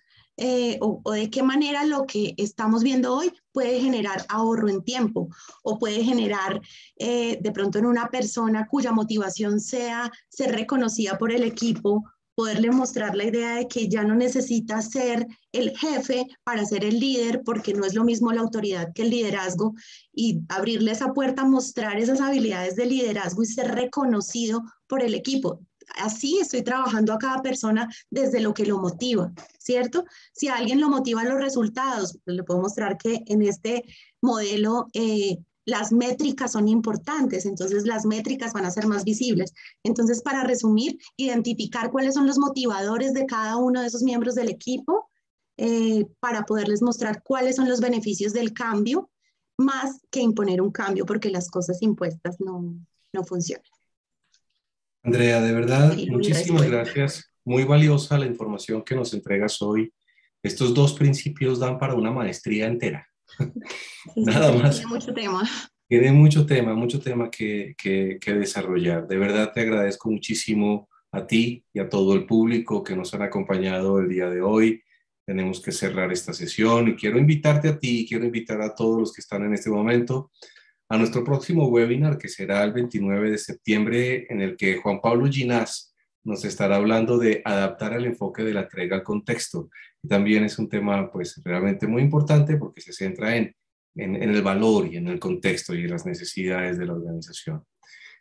o de qué manera lo que estamos viendo hoy puede generar ahorro en tiempo o puede generar de pronto en una persona cuya motivación sea ser reconocida por el equipo, poderle mostrar la idea de que ya no necesita ser el jefe para ser el líder, porque no es lo mismo la autoridad que el liderazgo, y abrirle esa puerta, mostrar esas habilidades de liderazgo y ser reconocido por el equipo. Así estoy trabajando a cada persona desde lo que lo motiva, ¿cierto? Si a alguien lo motivan los resultados, pues le puedo mostrar que en este modelo las métricas son importantes, entonces las métricas van a ser más visibles. Entonces, para resumir, identificar cuáles son los motivadores de cada uno de esos miembros del equipo para poderles mostrar cuáles son los beneficios del cambio, más que imponer un cambio, porque las cosas impuestas no funcionan. Andrea, de verdad, Sí, muchísimas gracias. Muy valiosa la información que nos entregas hoy. Estos dos principios dan para una maestría entera. Nada más. Tiene mucho tema. Tiene mucho tema que desarrollar. De verdad te agradezco muchísimo a ti y a todo el público que nos han acompañado el día de hoy. Tenemos que cerrar esta sesión y quiero invitarte a ti, quiero invitar a todos los que están en este momento a nuestro próximo webinar, que será el 29 de septiembre, en el que Juan Pablo Ginás nos estará hablando de adaptar el enfoque de la entrega al contexto. Y también es un tema pues realmente muy importante porque se centra en el valor y en el contexto y en las necesidades de la organización.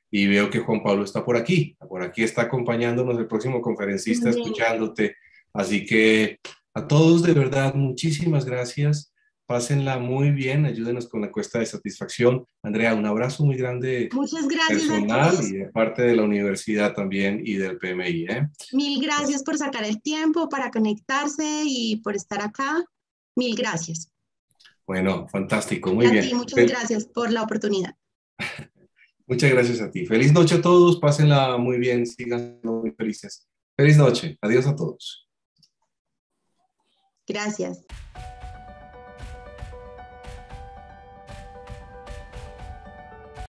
Y veo que Juan Pablo está por aquí está acompañándonos, el próximo conferencista, escuchándote. Así que a todos de verdad, muchísimas gracias. Pásenla muy bien, ayúdenos con la encuesta de satisfacción. Andrea, un abrazo muy grande. Muchas gracias personal a todos. Y de parte de la universidad también y del PMI. Mil gracias por sacar el tiempo para conectarse y por estar acá. Mil gracias. Bueno, fantástico, muy bien. A ti, muchas gracias por la oportunidad. Muchas gracias a ti. Feliz noche a todos, pásenla muy bien, sigan muy felices. Feliz noche, adiós a todos. Gracias.